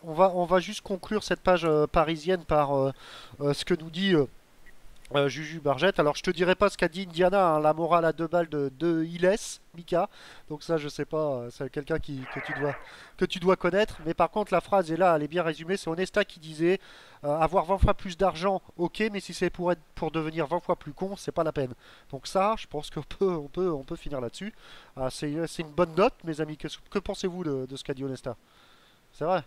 E: On va juste conclure cette page parisienne par ce que nous dit Juju Bargette. Alors je te dirai pas ce qu'a dit Indiana, hein, la morale à 2 balles de Iles, Mika. Donc ça je sais pas, c'est quelqu'un que tu dois connaître. Mais par contre la phrase est là, elle est bien résumée. C'est Onesta qui disait avoir 20 fois plus d'argent, ok, mais si c'est pour devenir 20 fois plus con, c'est pas la peine. Donc ça, je pense on peut finir là-dessus. C'est une bonne note, mes amis. Que pensez-vous de ce qu'a dit Onesta? C'est vrai.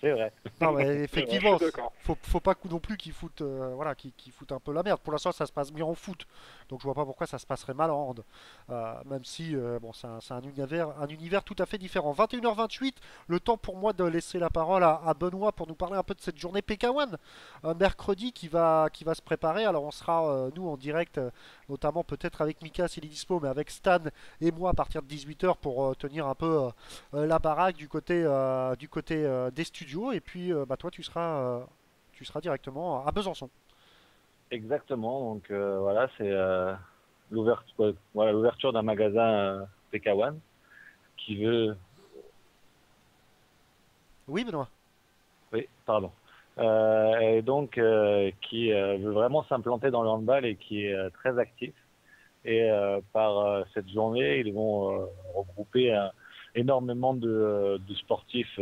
G: C'est vrai.
E: Non, mais effectivement,
H: je suis d'accord.
E: faut pas non plus qu'ils foutent, voilà, qu'ils foutent un peu la merde. Pour l'instant, ça se passe bien en foot, donc je vois pas pourquoi ça se passerait mal en hand. Même si, bon, c'est un univers tout à fait différent. 21h28, le temps pour moi de laisser la parole à Benoît pour nous parler un peu de cette journée PK1, mercredi qui va se préparer. Alors on sera, nous, en direct, notamment peut-être avec Mika s'il est dispo, mais avec Stan et moi à partir de 18h pour tenir un peu la baraque du côté des studios, et puis bah, toi tu seras directement à Besançon.
G: Exactement. Donc voilà, c'est l'ouverture d'un magasin PK1 qui veut.
E: Oui, Benoît.
G: Oui, pardon. Et donc qui veut vraiment s'implanter dans le handball et qui est très actif. Et par cette journée, ils vont regrouper énormément de sportifs,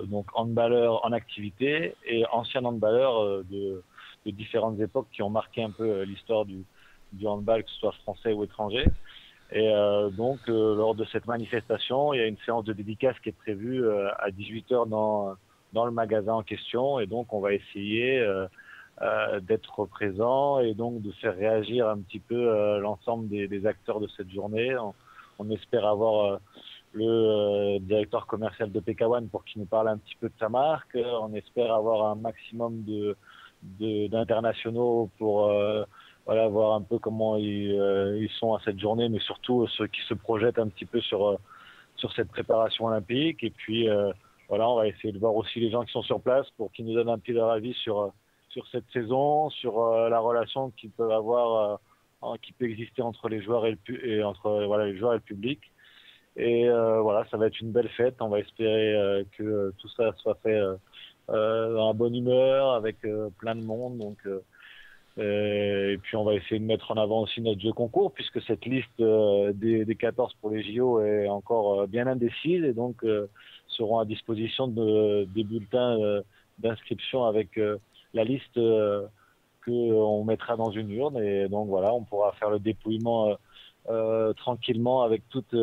G: donc handballeurs en activité et anciens handballeurs de différentes époques qui ont marqué un peu l'histoire du handball, que ce soit français ou étranger. Et donc, lors de cette manifestation, il y a une séance de dédicace qui est prévue à 18h dans le magasin en question. Et donc, on va essayer d'être présent et donc de faire réagir un petit peu l'ensemble des acteurs de cette journée. On espère avoir le directeur commercial de PK1 pour qu'il nous parle un petit peu de sa marque. On espère avoir un maximum d'internationaux pour voilà, voir un peu comment ils sont à cette journée, mais surtout ceux qui se projettent un petit peu sur cette préparation olympique. Et puis voilà, on va essayer de voir aussi les gens qui sont sur place pour qu'ils nous donnent un petit leur avis sur cette saison, sur la relation qu'ils peuvent avoir, qui peut exister entre les joueurs et entre voilà, les joueurs et le public. Et voilà, ça va être une belle fête. On va espérer que tout ça soit fait dans la bonne humeur, avec plein de monde. Donc, et puis on va essayer de mettre en avant aussi notre jeu concours, puisque cette liste des 14 pour les JO est encore bien indécise, et donc seront à disposition des bulletins d'inscription avec la liste qu'on mettra dans une urne. Et donc voilà, on pourra faire le dépouillement tranquillement avec toutes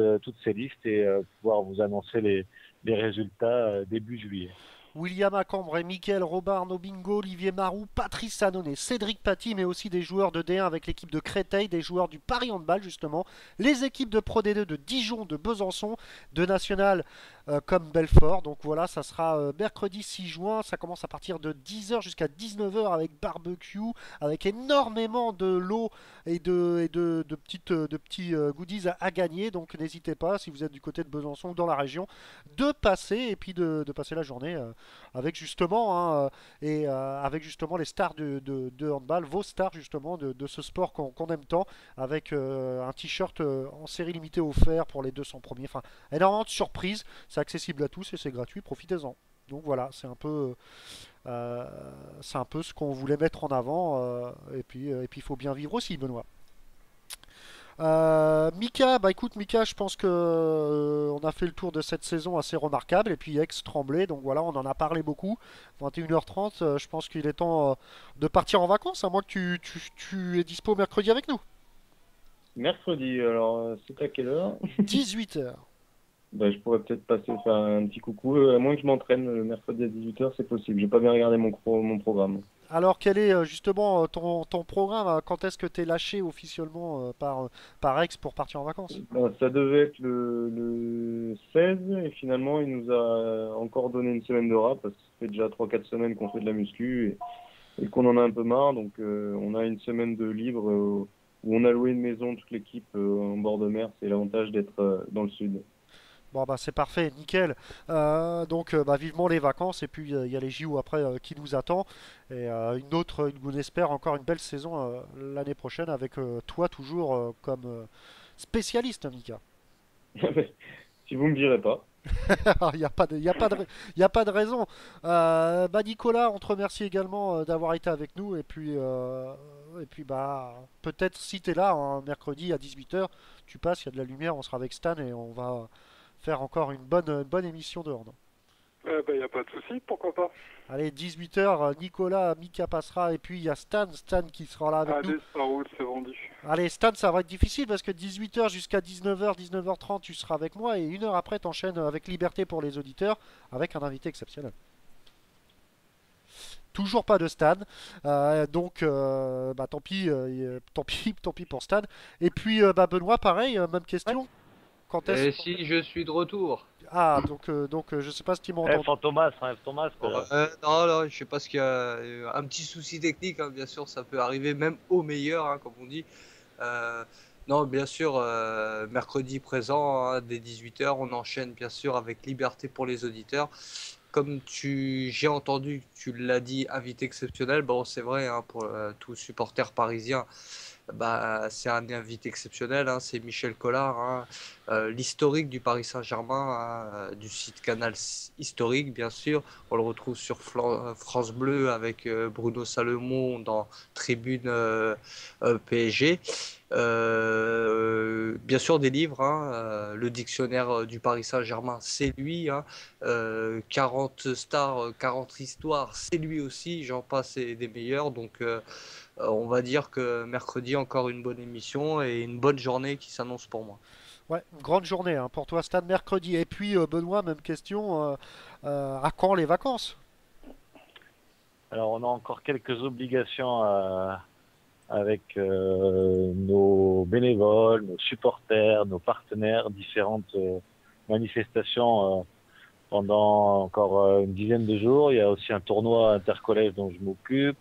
G: ces listes et pouvoir vous annoncer les résultats début juillet.
E: William Acambre, Mickaël Robard, Nobingo, Olivier Marou, Patrice Sanoné, Cédric Paty, mais aussi des joueurs de D1 avec l'équipe de Créteil, des joueurs du Paris Handball justement, les équipes de Pro D2 de Dijon, de Besançon, de National comme Belfort. Donc voilà, ça sera mercredi 6 juin, ça commence à partir de 10h jusqu'à 19h avec barbecue, avec énormément de lots et de petits goodies à gagner. Donc n'hésitez pas, si vous êtes du côté de Besançon ou dans la région, de passer et puis de passer la journée avec justement avec justement les stars de handball, vos stars justement de ce sport qu'on aime tant, avec un t-shirt en série limitée offert pour les 200 premiers. Enfin, énormément de surprises. C'est accessible à tous et c'est gratuit. Profitez-en. Donc voilà, c'est un peu ce qu'on voulait mettre en avant. Et puis il faut bien vivre aussi, Benoît. Mika, bah écoute Mika, je pense que on a fait le tour de cette saison assez remarquable, et puis Aix tremblait, donc voilà, on en a parlé beaucoup. 21h30, je pense qu'il est temps de partir en vacances, à moins que tu es dispo mercredi avec nous.
I: Mercredi, alors c'est à quelle heure?
E: 18h.
I: Bah, je pourrais peut-être passer faire un petit coucou, à moins que je m'entraîne le mercredi à 18h, c'est possible. J'ai pas bien regardé mon programme.
E: Alors quel est justement ton programme? Quand est-ce que tu es lâché officiellement par Aix pour partir en vacances?
I: Bah, ça devait être le 16, et finalement il nous a encore donné une semaine de rap, parce que ça fait déjà 3-4 semaines qu'on fait de la muscu et qu'on en a un peu marre. Donc on a une semaine de libre où on a loué une maison, toute l'équipe en bord de mer. C'est l'avantage d'être dans le sud.
E: Bon bah c'est parfait, nickel. Donc bah, vivement les vacances, et puis il y a les JO après qui nous attend, et on espère encore une belle saison l'année prochaine avec toi toujours comme spécialiste, Mika.
I: Si vous me direz pas.
E: Il n'y a pas de, il y a pas de, il y a pas de raison. Nicolas, on te remercie également d'avoir été avec nous. Et puis peut-être si tu es là un mercredi à 18h, tu passes, il y a de la lumière, on sera avec Stan et on va faire encore une bonne émission de Hand.
H: Il n'y a pas de souci, pourquoi pas.
E: Allez, 18h, Nicolas, Mika passera et puis il y a Stan qui sera là avec nous.
H: Allez, ça roule, c'est vendu.
E: Allez, Stan, ça va être difficile parce que 18h jusqu'à 19h, 19h30, tu seras avec moi et une heure après, t'enchaînes avec Liberté pour les auditeurs avec un invité exceptionnel. Toujours pas de Stan, donc tant pis, tant pis pour Stan. Et puis Benoît, pareil, même question. Quand
B: Et
E: est-ce
B: si je suis de retour.
E: Ah, donc je sais pas si tu m'entends.
G: Fantomas, quoi.
B: Non, je sais pas ce qu'il y a. Un petit souci technique, hein, bien sûr, ça peut arriver même au meilleur, hein, comme on dit. Non, bien sûr, mercredi présent, hein, dès 18h, on enchaîne bien sûr avec Liberté pour les auditeurs. Comme j'ai entendu, tu l'as dit, invité exceptionnel, bon, c'est vrai, hein, pour tout supporter parisien, c'est un invité exceptionnel, hein, c'est Michel Collard, hein, l'historique du Paris Saint-Germain, hein, du site Canal Historique, bien sûr. On le retrouve sur France Bleu avec Bruno Salomon dans Tribune PSG. Bien sûr des livres, hein, le dictionnaire du Paris Saint-Germain, c'est lui, hein, 40 stars, 40 histoires, c'est lui aussi, j'en passe et des meilleurs, donc on va dire que mercredi encore une bonne émission et une bonne journée qui s'annonce pour moi.
E: Ouais, une grande journée hein, pour toi Stan, mercredi. Et puis Benoît, même question, à quand les vacances?
G: Alors on a encore quelques obligations avec nos bénévoles, nos supporters, nos partenaires, différentes manifestations pendant encore une dizaine de jours. Il y a aussi un tournoi intercollège dont je m'occupe.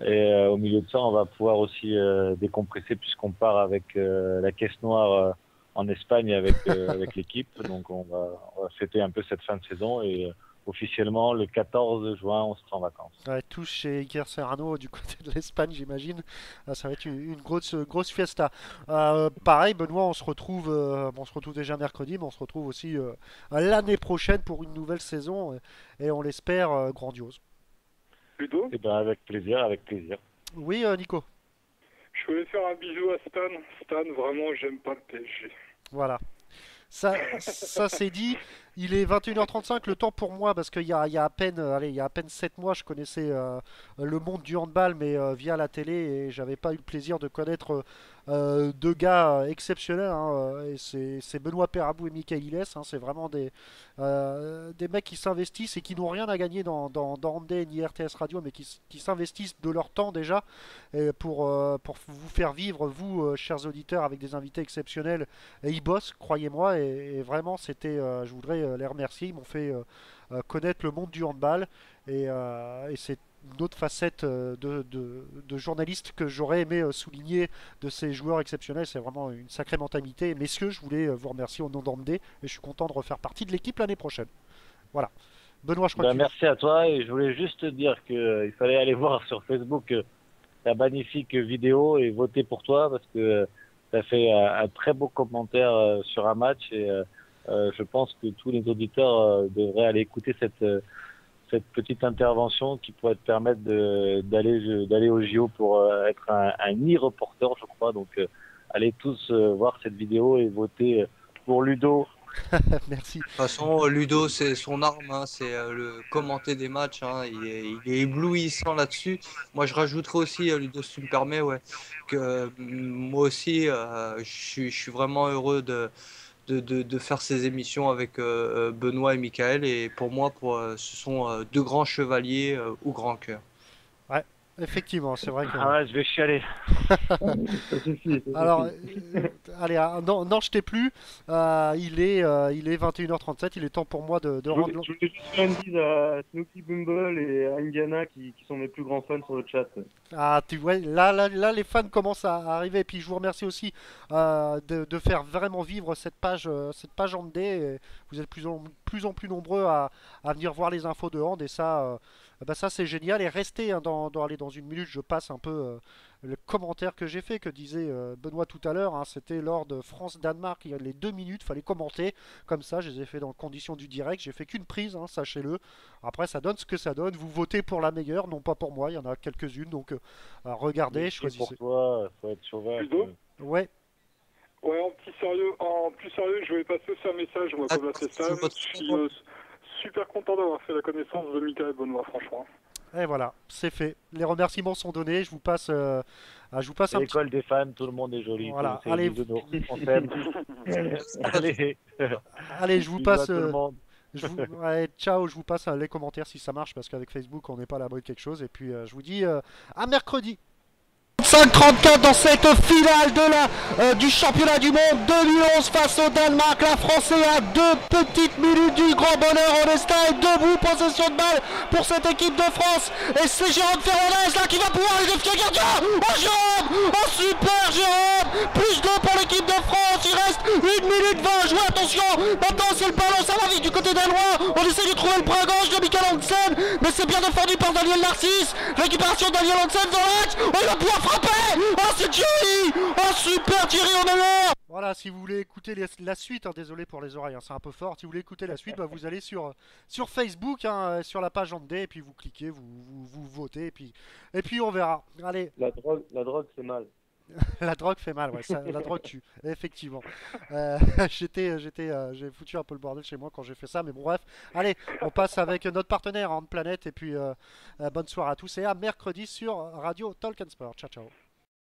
G: Et au milieu de ça, on va pouvoir aussi décompresser puisqu'on part avec la caisse noire en Espagne avec l'équipe. Donc on va fêter un peu cette fin de saison et officiellement le 14 juin, on sera en vacances.
E: Ouais, tous chez Iker Serrano du côté de l'Espagne, j'imagine. Ça va être une grosse fiesta. Pareil, Benoît, on se retrouve déjà mercredi, mais on se retrouve aussi l'année prochaine pour une nouvelle saison et on l'espère grandiose.
H: Ludo?
G: Eh ben, avec plaisir.
E: Oui, Nico.
H: Je voulais faire un bisou à Stan. Stan, vraiment, j'aime pas le PSG.
E: Voilà. Ça c'est dit. Il est 21h35, le temps pour moi, parce qu'il y a à peine 7 mois, je connaissais le monde du handball, mais via la télé, et j'avais pas eu le plaisir de connaître deux gars exceptionnels, hein, et c'est Benoît Perabou et Michael Ilès, hein, c'est vraiment des mecs qui s'investissent et qui n'ont rien à gagner dans Handball ni RTS Radio, mais qui s'investissent de leur temps déjà, et pour vous faire vivre, vous, chers auditeurs, avec des invités exceptionnels, et ils bossent, croyez-moi, et vraiment, je voudrais les remercier. Ils m'ont fait connaître le monde du handball et c'est une autre facette de journaliste que j'aurais aimé souligner de ces joueurs exceptionnels. C'est vraiment une sacrée mentalité. Messieurs, je voulais vous remercier au nom d'Handball et je suis content de refaire partie de l'équipe l'année prochaine. Voilà. Benoît, je crois que
G: merci à toi et je voulais juste te dire qu'il fallait aller voir sur Facebook ta magnifique vidéo et voter pour toi parce que tu as fait un très beau commentaire sur un match et je pense que tous les auditeurs devraient aller écouter cette petite intervention qui pourrait te permettre d'aller au JO pour être un e-reporter, je crois. Donc, allez tous voir cette vidéo et voter pour Ludo.
E: Merci.
B: De toute façon, Ludo, c'est son arme, hein, c'est le commenter des matchs. Hein, il est éblouissant là-dessus. Moi, je rajouterais aussi, Ludo, si tu me permets, que moi aussi, je suis vraiment heureux de faire ces émissions avec Benoît et Michael. Et pour moi, ce sont deux grands chevaliers au grand cœur.
E: Ouais, effectivement, c'est vrai que...
G: Ah ouais, je vais chialer.
H: Ça suffit.
E: Alors, allez, non, je t'ai plus. Il est 21h37, il est temps pour moi de rendre...
I: Je voulais juste faire une bise à Snooki Bumble et à Indiana qui sont mes plus grands fans sur le chat.
E: Ah, tu vois, là, les fans commencent à arriver. Et puis, je vous remercie aussi de faire vraiment vivre cette page Handball. Et vous êtes plus en plus nombreux à venir voir les infos de Hand. Et ça, ça c'est génial. Et restez hein, dans dans une minute, je passe un peu le commentaire que j'ai fait, que disait Benoît tout à l'heure. Hein, c'était lors de France-Danemark, il y a les 2 minutes, fallait commenter. Comme ça, je les ai fait dans les conditions du direct. J'ai fait qu'une prise, hein, sachez-le. Après, ça donne ce que ça donne. Vous votez pour la meilleure, non pas pour moi. Il y en a quelques-unes, donc regardez, choisissez.
G: Pour toi, faut être sauvage.
E: Ouais.
H: Ouais, en plus sérieux, je vais passer aussi un message, moi, comme la Tesla. Je suis super content d'avoir fait la connaissance de Michael Benoît, franchement.
E: Et voilà, c'est fait. Les remerciements sont donnés. Je vous passe un
G: L'école des fans, tout le monde est joli.
E: Voilà,
G: C'est
E: allez.
G: on t'aime.
E: Allez, je vous passe.
G: Tout le monde.
E: Ouais, ciao, je vous passe les commentaires si ça marche parce qu'avec Facebook on n'est pas à l'abri de quelque chose. Et puis je vous dis à mercredi. 5-34 dans cette finale du championnat du monde 2011 face au Danemark. La France est à 2 petites minutes du grand bonheur. Onesta est debout, possession de balle pour cette équipe de France. Et c'est Jérôme Fernandez là qui va pouvoir aller défier le gardien. Oh Jérôme, oh super Jérôme, plus 2 pour l'équipe de France. Il reste 1 minute 20. Jouez attention, maintenant c'est le ballon, ça va vite du côté danois. On essaie de trouver le bras gauche de Mikael Hansen, mais c'est bien défendu par Daniel Narcisse. Récupération de Daniel Hansen dans l'axe. Oh, il va pouvoir frapper. Oh c'est Thierry. Oh super Thierry, on est là. Voilà, si vous voulez écouter la suite, hein, désolé pour les oreilles, hein, c'est un peu fort. Si vous voulez écouter la suite, bah, vous allez sur Facebook, hein, sur la page Andé, et puis vous cliquez, vous votez, et puis on verra. Allez.
I: La drogue c'est mal.
E: La drogue fait mal, ouais, la drogue tue, effectivement. J'ai foutu un peu le bordel chez moi quand j'ai fait ça, mais bon bref. Allez, on passe avec notre partenaire Hand Planet, et puis bonne soirée à tous, et à mercredi sur Radio Talk and Sport. Ciao, ciao.